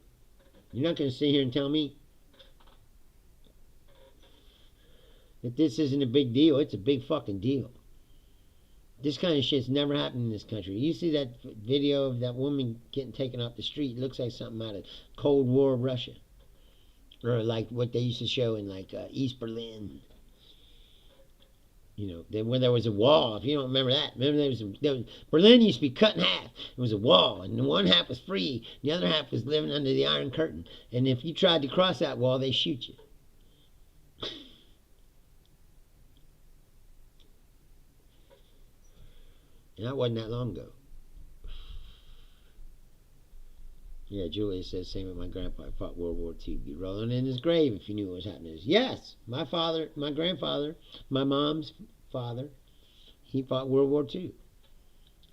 you're not going to sit here and tell me that this isn't a big deal. It's a big fucking deal. This kind of shit's never happened in this country. You see that video of that woman getting taken off the street? It looks like something out of Cold War Russia. Or like what they used to show in like East Berlin. When there was a wall, if you don't remember that. Remember Berlin used to be cut in half. It was a wall, and one half was free, the other half was living under the Iron Curtain. And if you tried to cross that wall, they shoot you. And that wasn't that long ago. Yeah, Julia says, same with my grandpa. I fought World War II. Be rolling in his grave if you knew what was happening. Yes, my grandfather, my mom's father, he fought World War II.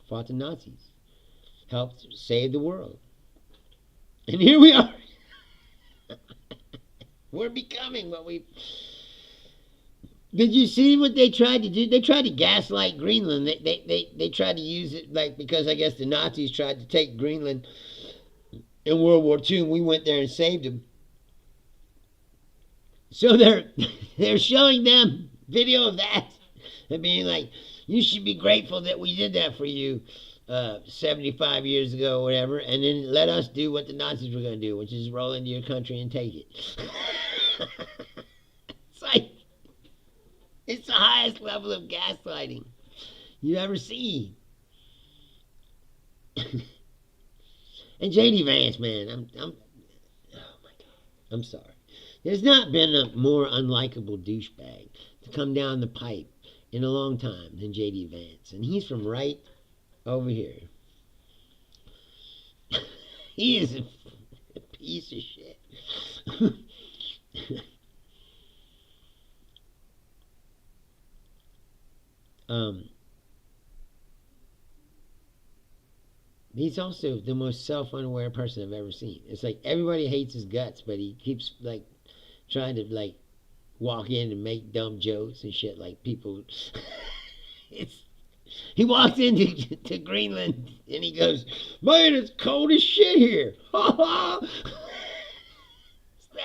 Fought the Nazis. Helped save the world. And here we are. We're becoming what we... Did you see what they tried to do? They tried to gaslight Greenland. They tried to use it because I guess the Nazis tried to take Greenland in World War II, and we went there and saved them. So they're showing them video of that and being like, you should be grateful that we did that for you 75 years ago or whatever, and then let us do what the Nazis were going to do, which is roll into your country and take it. It's like, it's the highest level of gaslighting you ever see. And J.D. Vance, man, oh my God, I'm sorry. There's not been a more unlikable douchebag to come down the pipe in a long time than J.D. Vance, and he's from right over here. He is a piece of shit. He's also the most self-unaware person I've ever seen. It's like everybody hates his guts, but he keeps like trying to like walk in and make dumb jokes and shit like people. It's he walks into to Greenland and he goes, "Man, it's cold as shit here." Ha ha.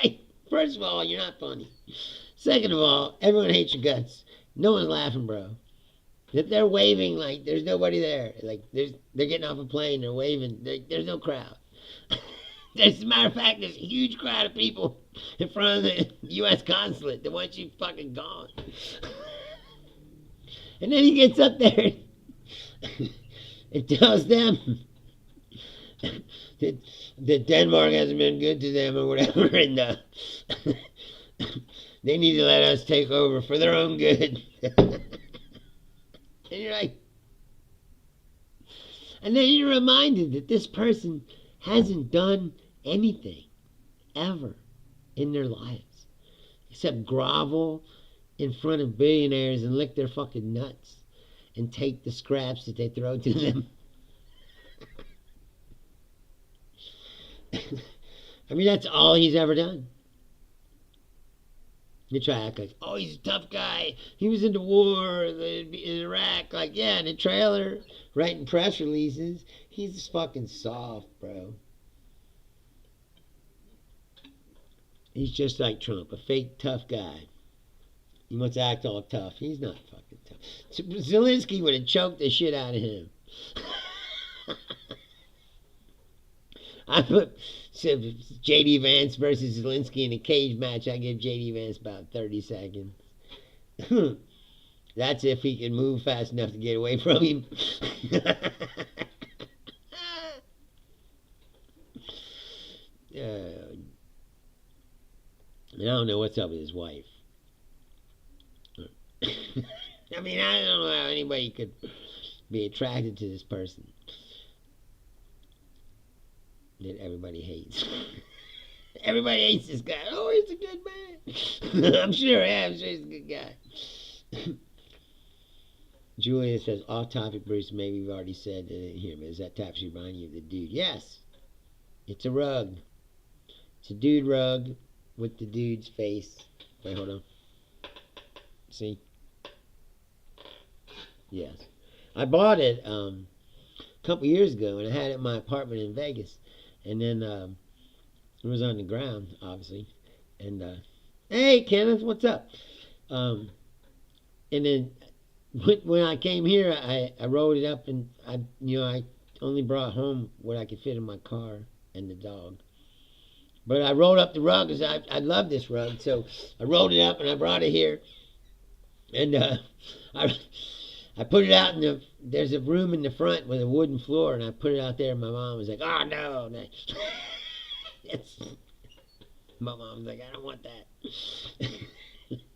Like, first of all, you're not funny. Second of all, everyone hates your guts. No one's laughing, bro. If they're waving like there's nobody there, like they're getting off a plane, they're waving. There's no crowd. As a matter of fact, there's a huge crowd of people in front of the U.S. consulate that want you fucking gone. And then he gets up there and tells them that Denmark hasn't been good to them or whatever, and they need to let us take over for their own good. And you're like, and then you're reminded that this person hasn't done anything ever in their lives except grovel in front of billionaires and lick their fucking nuts and take the scraps that they throw to them. I mean, that's all he's ever done. They try to act like, oh, he's a tough guy. He was in the war in Iraq. Like, yeah, in the trailer, writing press releases. He's just fucking soft, bro. He's just like Trump, a fake tough guy. He wants to act all tough. He's not fucking tough. Zelensky would have choked the shit out of him. I put J.D. Vance versus Zelensky in a cage match. I give J.D. Vance about 30 seconds. That's if he can move fast enough to get away from him. I don't know what's up with his wife. I mean, I don't know how anybody could be attracted to this person that everybody hates. Everybody hates this guy. Oh, he's a good man. I'm sure he's a good guy. Julia says, off topic, Bruce, maybe we've already said here, but is that tapestry remind you of the dude? Yes. It's a rug. It's a dude rug with the dude's face. Wait, hold on. See? Yes. I bought it a couple years ago, and I had it in my apartment in Vegas. And then it was on the ground, obviously. And, hey, Kenneth, what's up? And then when I came here, I rolled it up, and I only brought home what I could fit in my car and the dog. But I rolled up the rug because I love this rug. So I rolled it up, and I brought it here. And I put it out there's a room in the front with a wooden floor, and I put it out there, and my mom was like, oh, no. My mom's like, I don't want that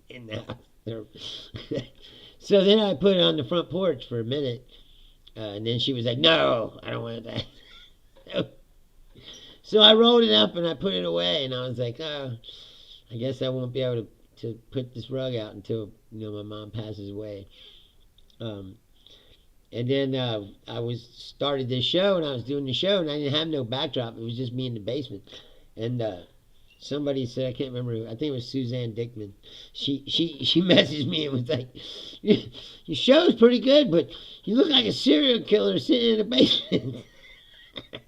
in the house. So then I put it on the front porch for a minute, and then she was like, no, I don't want that. So I rolled it up, and I put it away, and I was like, oh, I guess I won't be able to put this rug out until my mom passes away. And then I started this show, and I was doing the show, and I didn't have no backdrop. It was just me in the basement. And somebody said, I can't remember who, I think it was Suzanne Dickman. She messaged me and was like, your show's pretty good, but you look like a serial killer sitting in the basement.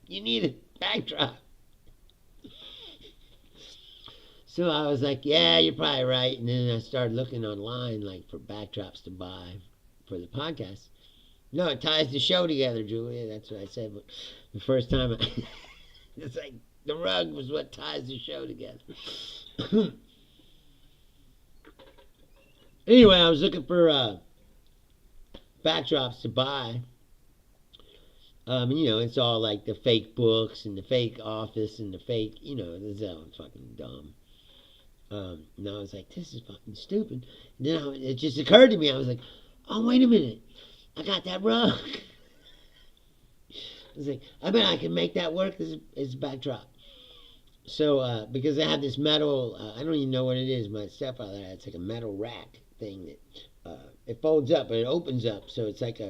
You need a backdrop. So I was like, yeah, you're probably right. And then I started looking online for backdrops to buy for the podcast. No, it ties the show together, Julia. That's what I said. But the first time, it's like the rug was what ties the show together. Anyway, I was looking for backdrops to buy. It's all like the fake books and the fake office and the fake, this is all fucking dumb. And I was like, this is fucking stupid. And then it just occurred to me, I was like, oh, wait a minute. I got that rug. I was like, I bet I can make that work as a backdrop. So, because I have this metal, I don't even know what it is. My stepfather had, it's like a metal rack thing that, it folds up, but it opens up. So it's like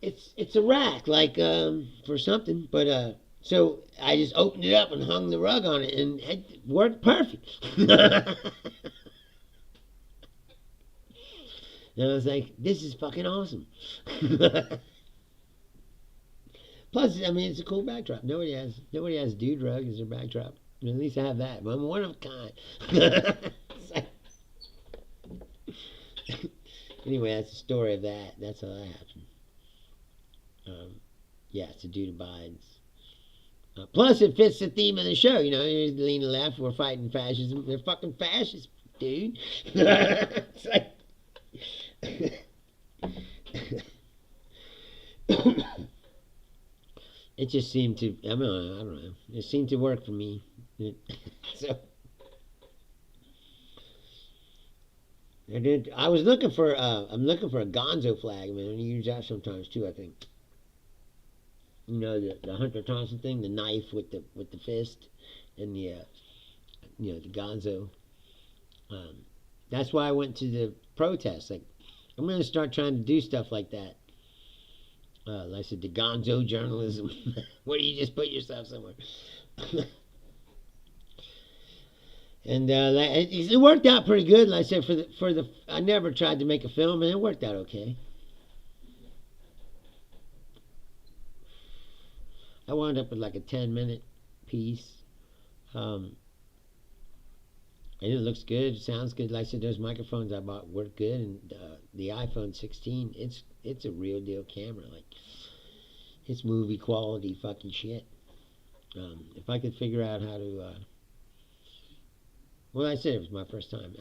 it's a rack, for something, but, So I just opened it up and hung the rug on it, and it worked perfect. And I was like, this is fucking awesome. Plus, I mean, it's a cool backdrop. Nobody has dude rug as their backdrop. At least I have that. I'm one of a kind. Anyway, that's the story of that. That's how that happened. Um, yeah, it's a dude abides. Plus, it fits the theme of the show. Here's Lean Left. We're fighting fascism. They're fucking fascists, dude. It's like... It just seemed to. I don't know. It seemed to work for me. So I did. I was looking for. I'm looking for a Gonzo flag. I mean, I use that sometimes too. I think. The Hunter Thompson thing, the knife with the fist, and the Gonzo. That's why I went to the protest. Like, I'm gonna start trying to do stuff like that. Like I said, the Gonzo journalism, where you just put yourself somewhere. And it worked out pretty good. Like I said, I never tried to make a film, and it worked out okay. I wound up with like a 10-minute piece. And it looks good, sounds good. Like I said, those microphones I bought work good, and the iPhone 16, it's a real deal camera. Like, it's movie quality fucking shit. If I could figure out how to, well, I said it was my first time.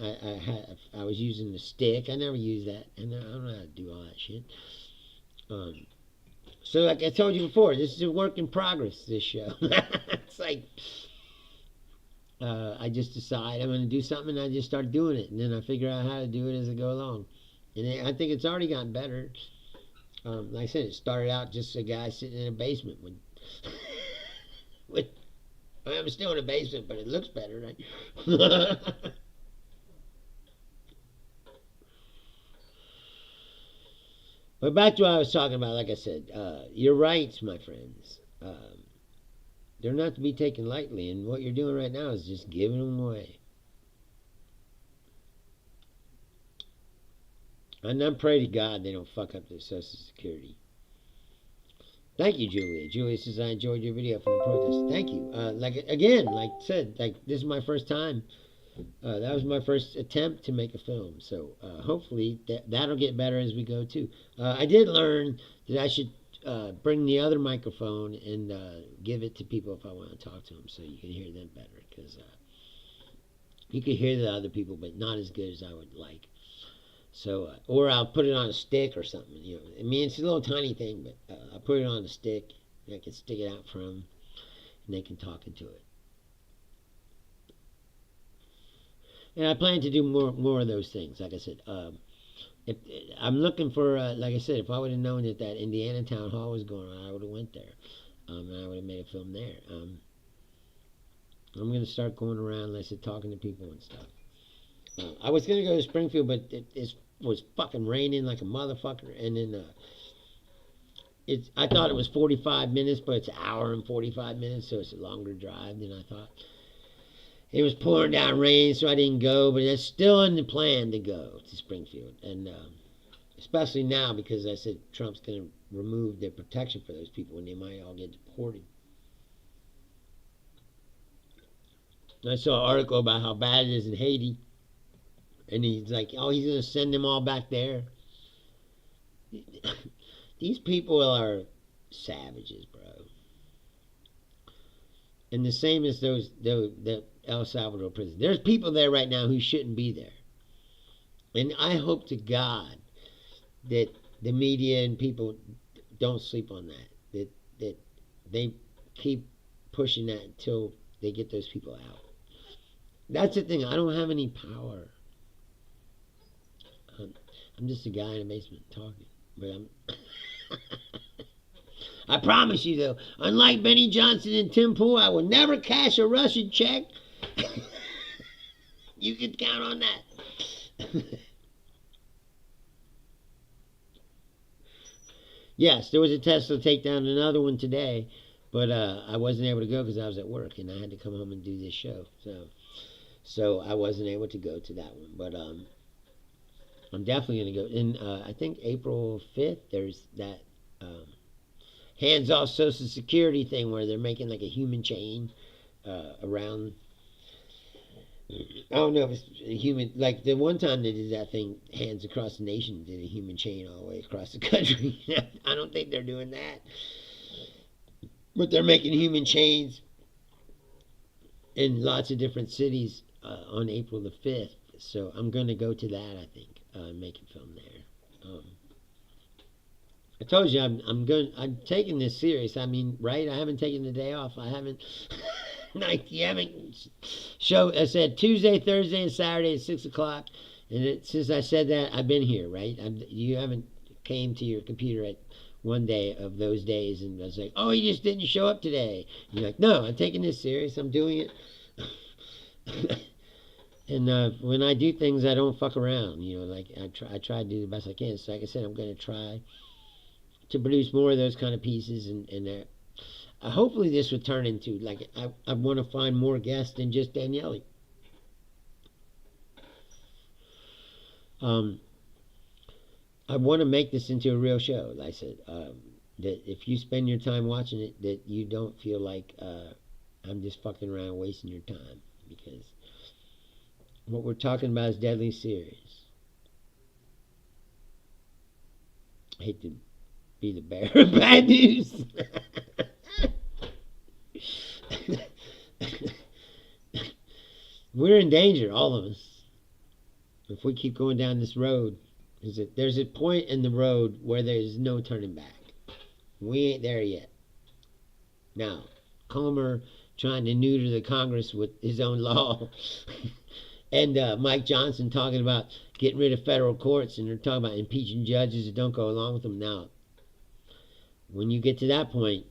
I was using the stick. I never used that, and I don't know how to do all that shit. So like I told you before, this is a work in progress. This show, it's like. I just decide I'm going to do something, and I just start doing it, and then I figure out how to do it as I go along. And I think it's already gotten better. Like I said, it started out just a guy sitting in a basement with I'm still in a basement, but it looks better, right? But back to what I was talking about. Like I said, your rights, my friends. They're not to be taken lightly, and what you're doing right now is just giving them away. And I pray to God they don't fuck up their Social Security. Thank you, Julia. Julia says, I enjoyed your video from the protest. Thank you. Like I said, this is my first time. That was my first attempt to make a film. So hopefully that'll get better as we go, too. I did learn that I should bring the other microphone and give it to people if I want to talk to them, so you can hear them better, because you can hear the other people, but not as good as I would like. So or I'll put it on a stick or something. I mean, it's a little tiny thing, but I'll put it on a stick, and I can stick it out from them, and they can talk into it. And I plan to do more of those things. Like I said, I'm looking for, like I said, if I would have known that Indiana Town Hall was going on, I would have went there, and I would have made a film there. I'm going to start going around, like I said, talking to people and stuff. I was going to go to Springfield, but it was fucking raining like a motherfucker, and then I thought it was 45 minutes, but it's an hour and 45 minutes, so it's a longer drive than I thought. It was pouring down rain, so I didn't go, but it's still in the plan to go to Springfield. And especially now, because I said Trump's going to remove their protection for those people, and they might all get deported. I saw an article about how bad it is in Haiti, and he's like, oh, he's going to send them all back there. These people are savages, bro. And the same as the El Salvador prison. There's people there right now who shouldn't be there. And I hope to God that the media and people don't sleep on that. That they keep pushing that until they get those people out. That's the thing. I don't have any power. I'm just a guy in a basement talking. But I'm... I promise you, though, unlike Benny Johnson and Tim Pool, I will never cash a Russian check. You can count on that. Yes, there was a Tesla takedown, another one today. But I wasn't able to go because I was at work and I had to come home and do this show. So I wasn't able to go to that one. But I'm definitely going to go. And I think April 5th, there's that hands off Social Security thing where they're making like a human chain around. I don't know if it's a human. Like the one time they did that thing, hands across the nation, did a human chain all the way across the country. I don't think they're doing that. But they're making human chains in lots of different cities on April the 5th. So I'm going to go to that, I think, make a film there. I told you I'm taking this serious. I mean, right? I haven't taken the day off. I haven't. Like, you haven't show. I said Tuesday, Thursday, and Saturday at 6 o'clock. And since I said that, I've been here, right? You haven't came to your computer at one day of those days and I was like, oh, you just didn't show up today. And you're like, no, I'm taking this serious. I'm doing it. And when I do things, I don't fuck around. Like I try to do the best I can. So like I said, I'm going to try to produce more of those kind of pieces. And hopefully this would turn into, like, I want to find more guests than just Daniele. I want to make this into a real show. Like I said, that if you spend your time watching it, that you don't feel like I'm just fucking around wasting your time, because what we're talking about is deadly serious. I hate to be the bearer of bad news. We're in danger, all of us, if we keep going down this road. There's a point in the road where there's no turning back. We ain't there yet. Now, Comer trying to neuter the Congress with his own law, and Mike Johnson talking about getting rid of federal courts, and they're talking about impeaching judges that don't go along with them. Now, when you get to that point,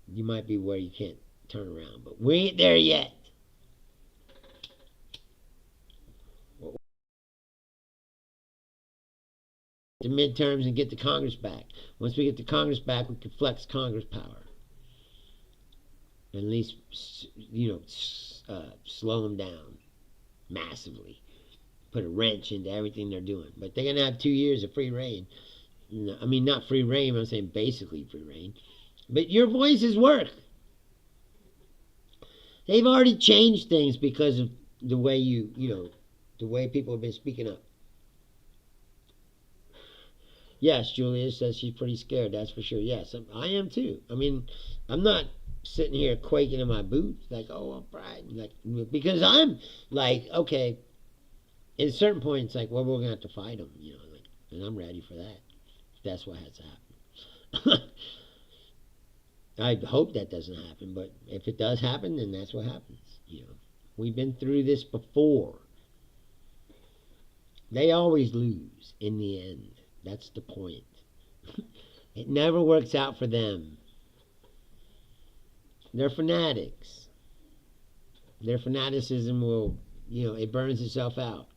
you might be where you can't turn around, but we ain't there yet. The midterms and get the Congress back. Once we get the Congress back, we can flex Congress power. At least, slow them down massively. Put a wrench into everything they're doing. But they're going to have 2 years of free reign. I mean, not free reign, I'm saying basically free reign. But your voices work. They've already changed things because of the way the way people have been speaking up. Yes, Julia says she's pretty scared, that's for sure. Yes, I am too. I mean, I'm not sitting here quaking in my boots like, oh, I'm frightened. Like, because I'm like, okay, at a certain point, it's like, well, we're going to have to fight them, and I'm ready for that. That's what has to happen. I hope that doesn't happen, but if it does happen, then that's what happens. We've been through this before. They always lose in the end. That's the point. It never works out for them. They're fanatics. Their fanaticism will, it burns itself out.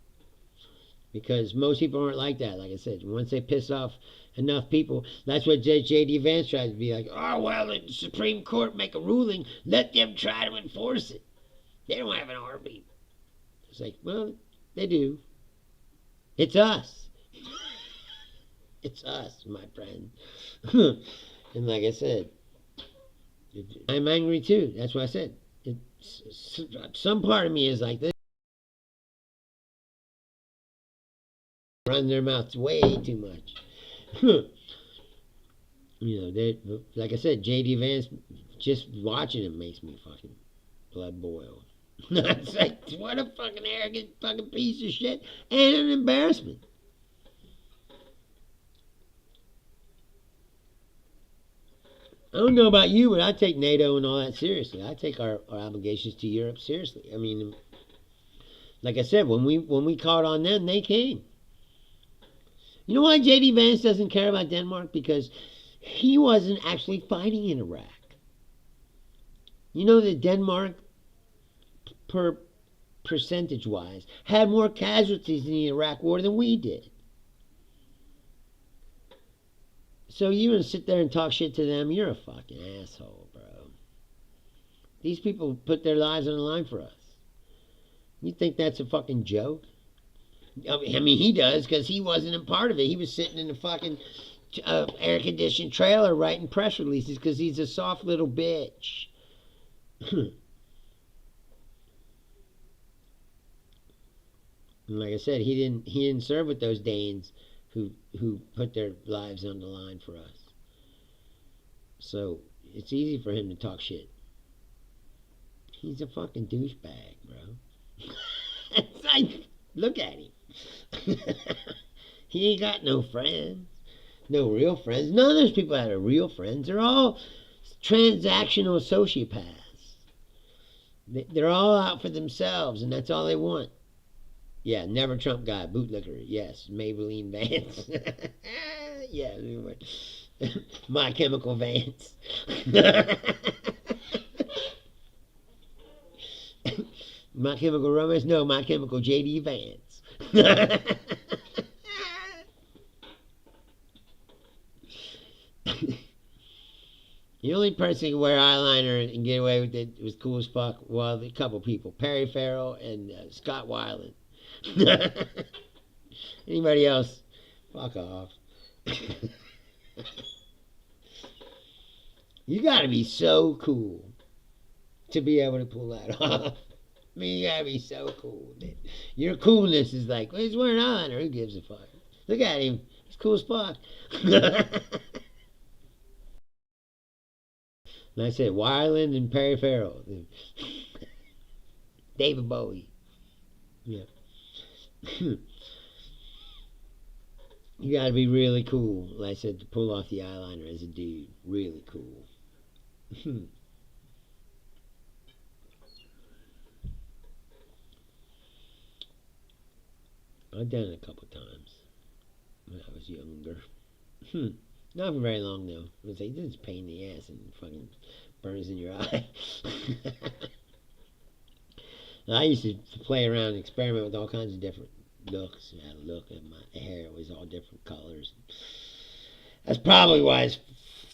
Because most people aren't like that. Like I said, once they piss off enough people, that's what J.D. Vance tries to be like, oh, well, the Supreme Court make a ruling, let them try to enforce it. They don't have an army. It's like, well, they do. It's us. It's us, my friend. And like I said, I'm angry too. That's what I said. Some part of me is like this. Run their mouths way too much. Like I said, J.D. Vance, just watching him makes me fucking blood boil. It's like, what a fucking arrogant fucking piece of shit and an embarrassment. I don't know about you, but I take NATO and all that seriously. I take our obligations to Europe seriously. I mean, like I said, when we called on them, they came. You know why J.D. Vance doesn't care about Denmark? Because he wasn't actually fighting in Iraq. You know that Denmark, percentage-wise, had more casualties in the Iraq war than we did. So you gonna sit there and talk shit to them? You're a fucking asshole, These people put their lives on the line for us. You think that's a fucking joke? I mean, he does because he wasn't a part of it. He was sitting in the fucking air-conditioned trailer writing press releases because he's a soft little bitch. And like I said, he didn't serve with those Danes who put their lives on the line for us. So it's easy for him to talk shit. He's a fucking douchebag, bro. It's like, look at him. He ain't got no friends. No real friends. None of those people that are real friends. They're all transactional sociopaths. They're all out for themselves, and that's all they want. Yeah, never Trump guy, bootlicker. Yes, Maybelline Vance. Yeah, My Chemical Vance. My Chemical Romance? No, My Chemical JD Vance. The only person who could wear eyeliner and get away with it was cool as fuck. Well, a couple people, Perry Farrell and Scott Weiland. Anybody else? Fuck off. You gotta be so cool to be able to pull that off. I mean, you gotta be so cool. Your coolness is like, well, he's wearing eyeliner. Who gives a fuck? Look at him. He's cool as fuck. And I said, Weiland and Perry Farrell. David Bowie. Yeah. You gotta be really cool, like I said, to pull off the eyeliner as a dude. Really cool. I've done it a couple times when I was younger. Not for very long though. I was like, this is a pain in the ass and fucking burns in your eye. I used to play around and experiment with all kinds of different looks. I had a look at my hair. It was all different colors. That's probably why it's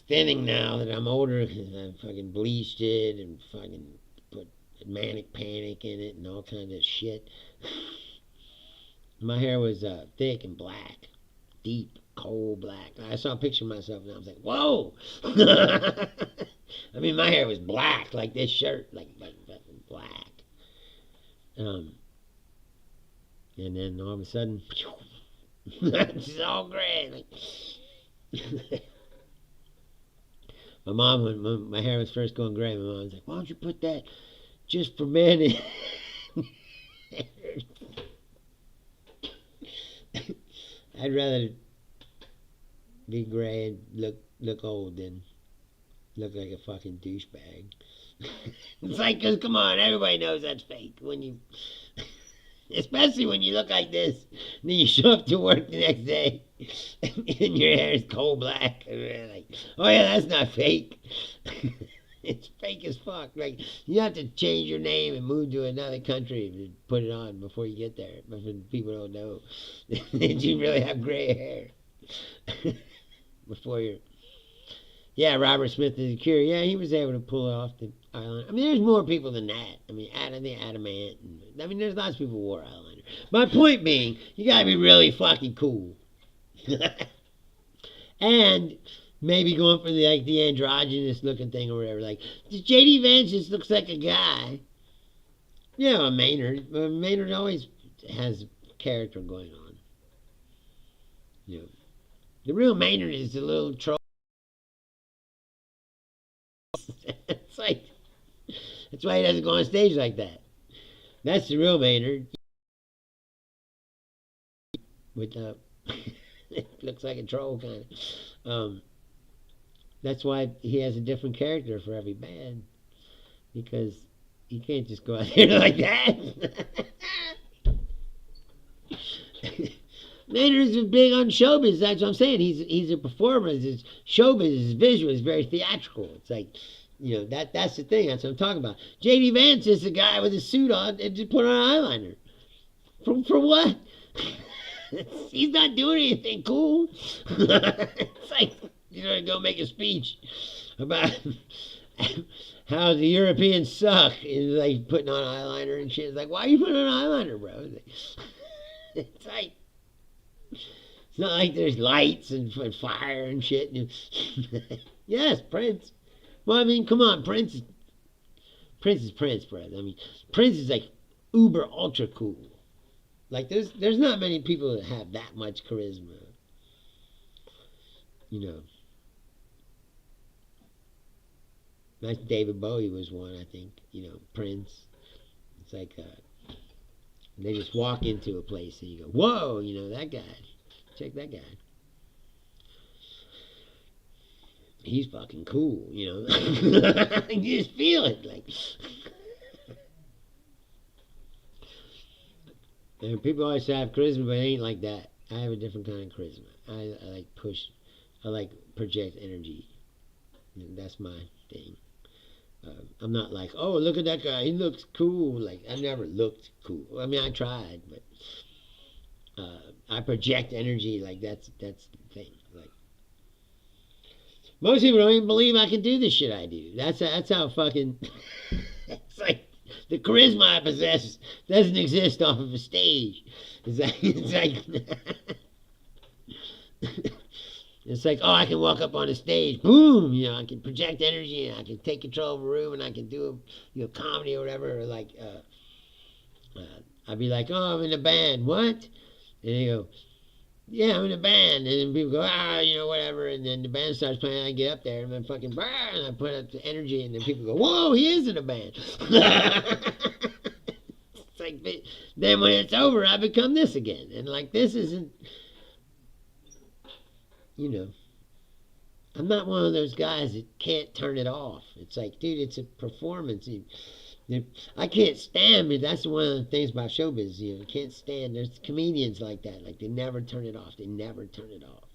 thinning now that I'm older, because I fucking bleached it and fucking put manic panic in it and all kinds of shit. My hair was thick and black. Deep, coal black. I saw a picture of myself and I was like, whoa! I mean, my hair was black, like this shirt, like black. And then all of a sudden, it's all gray. Like, my mom, when my hair was first going gray, my mom was like, why don't you put that just for men? I'd rather be gray and look old than look like a fucking douchebag. It's like, cause come on, everybody knows that's fake when you, especially when you look like this, and then you show up to work the next day, and your hair is coal black. And like, oh yeah, that's not fake. It's fake as fuck. Like, you have to change your name and move to another country to put it on before you get there. But people don't know that you really have gray hair before you're. Yeah, Robert Smith is the Cure. Yeah, he was able to pull off the eyeliner. I mean, there's more people than that. I mean, Adamant. I mean, there's lots of people who wore eyeliner. My point being, you gotta be really fucking cool. And maybe going for the androgynous looking thing or whatever. Like, JD Vance just looks like a guy. Yeah, Maynard. Maynard always has character going on. You know, the real Maynard is the little troll. It's like, that's why he doesn't go on stage like that. That's the real Maynard. With it looks like a troll kind of. That's why he has a different character for every band, because you can't just go out there like that. Maynard's big on showbiz. That's what I'm saying. He's a performer. His showbiz, his visual is very theatrical. It's like, you know, that's the thing. That's what I'm talking about. J.D. Vance is the guy with a suit on and just put on eyeliner. For what? He's not doing anything cool. It's like, you know, go make a speech about how the Europeans suck. It's like putting on eyeliner and shit. It's like, why are you putting on eyeliner, bro? It's like, it's not like there's lights and fire and shit. Yes, Prince. Well, I mean, come on, Prince is Prince, bro. I mean, Prince is like uber ultra cool. Like there's not many people that have that much charisma. You know. Like David Bowie was one, I think. You know, Prince. It's like they just walk into a place and you go, whoa, you know, that guy. Check that guy. He's fucking cool, you know. You just feel it, like. And people always say I have charisma, but it ain't like that. I have a different kind of charisma. I like push. I like project energy. That's my thing. I'm not like, oh, look at that guy. He looks cool. Like, I never looked cool. I mean, I tried, but I project energy. Like, that's the thing. Like, most people don't even believe I can do the shit I do. That's how fucking. It's like the charisma I possess doesn't exist off of a stage. It's like it's like, oh, I can walk up on a stage, boom, you know, I can project energy, and I can take control of a room, and I can do, you know, comedy or whatever. Or like, I'd be like, oh, I'm in a band. What? And they go, yeah, I'm in a band. And then people go, you know, whatever. And then the band starts playing, I get up there, and then fucking, and I put up the energy, and then people go, whoa, he is in a band. It's like, then when it's over, I become this again. And like, this isn't, you know, I'm not one of those guys that can't turn it off. It's like, dude, it's a performance. I can't stand it. That's one of the things about showbiz. You know, you can't stand. There's comedians like that. Like, they never turn it off. They never turn it off.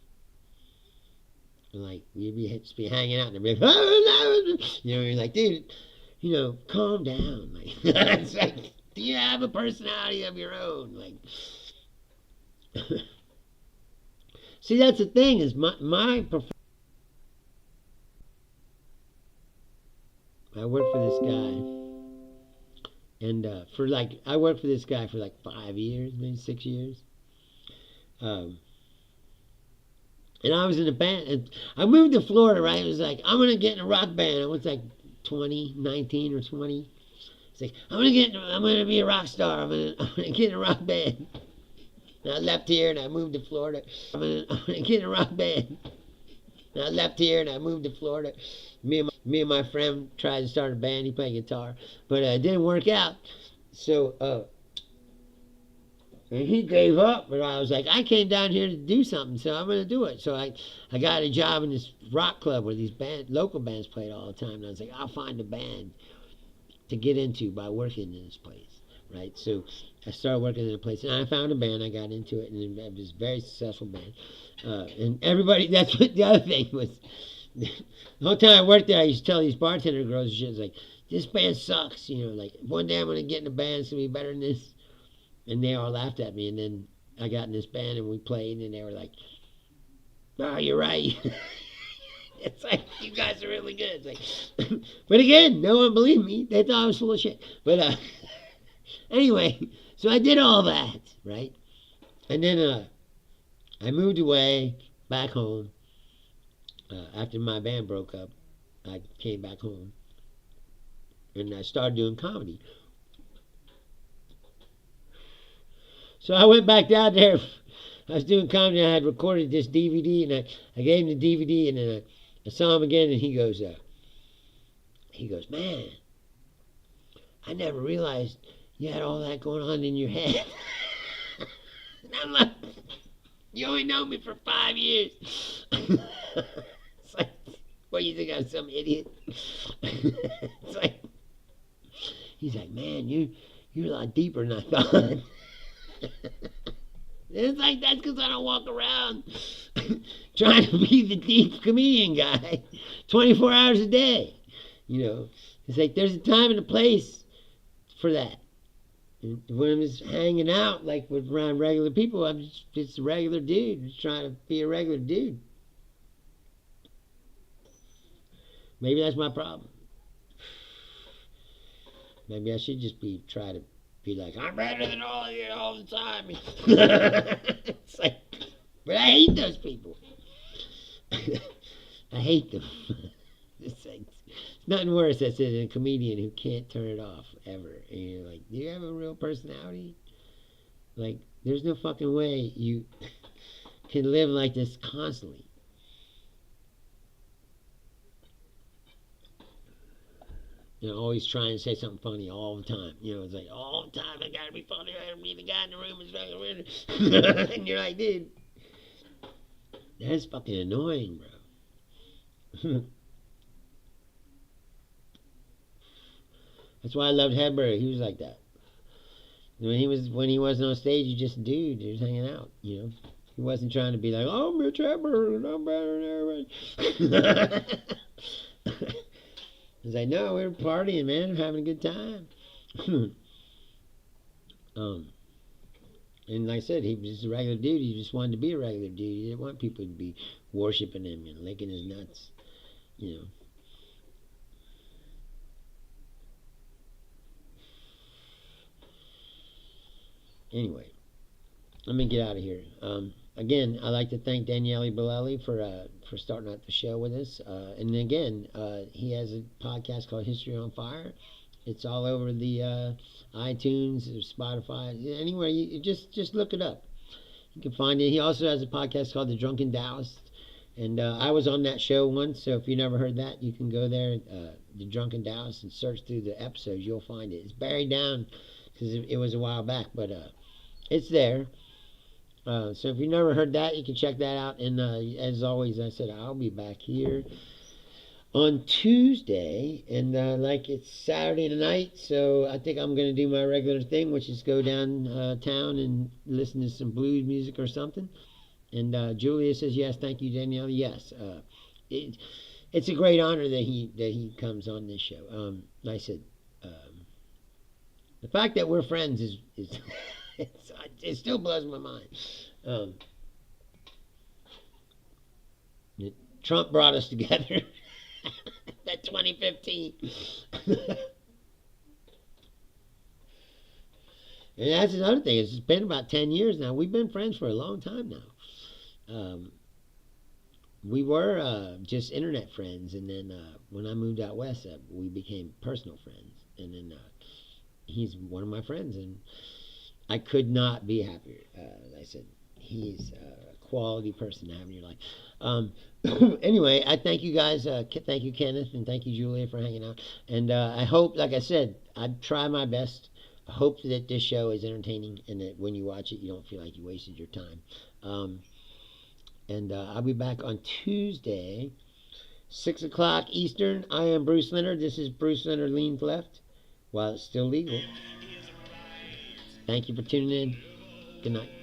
And like, you'd be hanging out and they'd be like, you know, you're like, dude, you know, calm down. Like, it's like, do you have a personality of your own? Like, see, that's the thing is my I work for this guy, and I worked for this guy for like 5 years, maybe 6 years, and I was in a band. And I moved to Florida, right? It was like, I'm gonna get in a rock band. I was like 19 or 20. It's like, I'm gonna be a rock star. I'm gonna get in a rock band. And I left here and I moved to Florida. I'm gonna get in a rock band. And I left here and I moved to Florida. Me and my friend tried to start a band. He played guitar, but it didn't work out. So and he gave up. But I was like, I came down here to do something, so I'm gonna do it. So I got a job in this rock club where these local bands played all the time. And I was like, I'll find a band to get into by working in this place, right? So I started working in a place, and I found a band. I got into it, and it was a very successful band. And everybody, that's what the other thing was. The whole time I worked there, I used to tell these bartender girls and shit, like, this band sucks, you know, like, one day I'm going to get in a band, it's going to be better than this. And they all laughed at me, and then I got in this band, and we played, and they were like, oh, you're right. It's like, you guys are really good. It's like, but again, no one believed me. They thought I was full of shit. But anyway, so I did all that, right? And then I moved away back home. After my band broke up, I came back home. And I started doing comedy. So I went back down there. I was doing comedy, and I had recorded this DVD, and I gave him the DVD, and then I saw him again, and he goes, man, I never realized you had all that going on in your head. And I'm like, you only know me for 5 years. It's like, what, you think I'm some idiot? It's like, he's like, man, you're a lot deeper than I thought. It's like, that's because I don't walk around trying to be the deep comedian guy 24 hours a day. You know, it's like there's a time and a place for that. And when I'm just hanging out, like around regular people, I'm just a regular dude, just trying to be a regular dude. Maybe that's my problem. Maybe I should just try to be like, I'm better than all of you all the time. It's like, but I hate those people. I hate them. It's like, it's nothing worse than a comedian who can't turn it off ever. And you're like, do you have a real personality? Like, there's no fucking way you can live like this constantly. Always trying to say something funny all the time. It's like, all the time, I gotta be funny. I gotta be the guy in the room is fucking weird. And you're like, dude, that's fucking annoying, bro. That's why I loved Hedberg. He was like that. When he wasn't on stage, he just a dude. He was hanging out. He wasn't trying to be like, oh, Mitch Hedberg, and I'm better than everybody. He's like, no, we were partying, man, having a good time. And like I said, he was just a regular dude. He just wanted to be a regular dude. He didn't want people to be worshiping him and licking his nuts. Anyway, let me get out of here. Again, I'd like to thank Daniele Bolelli for starting out the show with us. And again, he has a podcast called History on Fire. It's all over the iTunes, Spotify, anywhere. You just look it up. You can find it. He also has a podcast called The Drunken Taoist. And I was on that show once, so if you never heard that, you can go there, The Drunken Taoist, and search through the episodes. You'll find it. It's buried down because it was a while back, but it's there. So if you've never heard that, you can check that out. And as always, I said I'll be back here on Tuesday. And like it's Saturday night, so I think I'm going to do my regular thing, which is go downtown and listen to some blues music or something. And Julia says, yes, thank you, Danielle. Yes, it's a great honor that he comes on this show. Like I said, the fact that we're friends is it still blows my mind. Trump brought us together. That 2015. And that's another thing. It's been about 10 years now. We've been friends for a long time now. We were just internet friends, and then when I moved out west, we became personal friends. And then he's one of my friends, and I could not be happier. Like I said, he's a quality person to have in your life. Anyway, I thank you guys. Thank you, Kenneth, and thank you, Julia, for hanging out. And I hope, like I said, I try my best. I hope that this show is entertaining, and that when you watch it, you don't feel like you wasted your time. And I'll be back on Tuesday, 6 o'clock Eastern. I am Bruce Leonard. This is Bruce Leonard Leans Left, while it's still legal. Thank you for tuning in. Good night.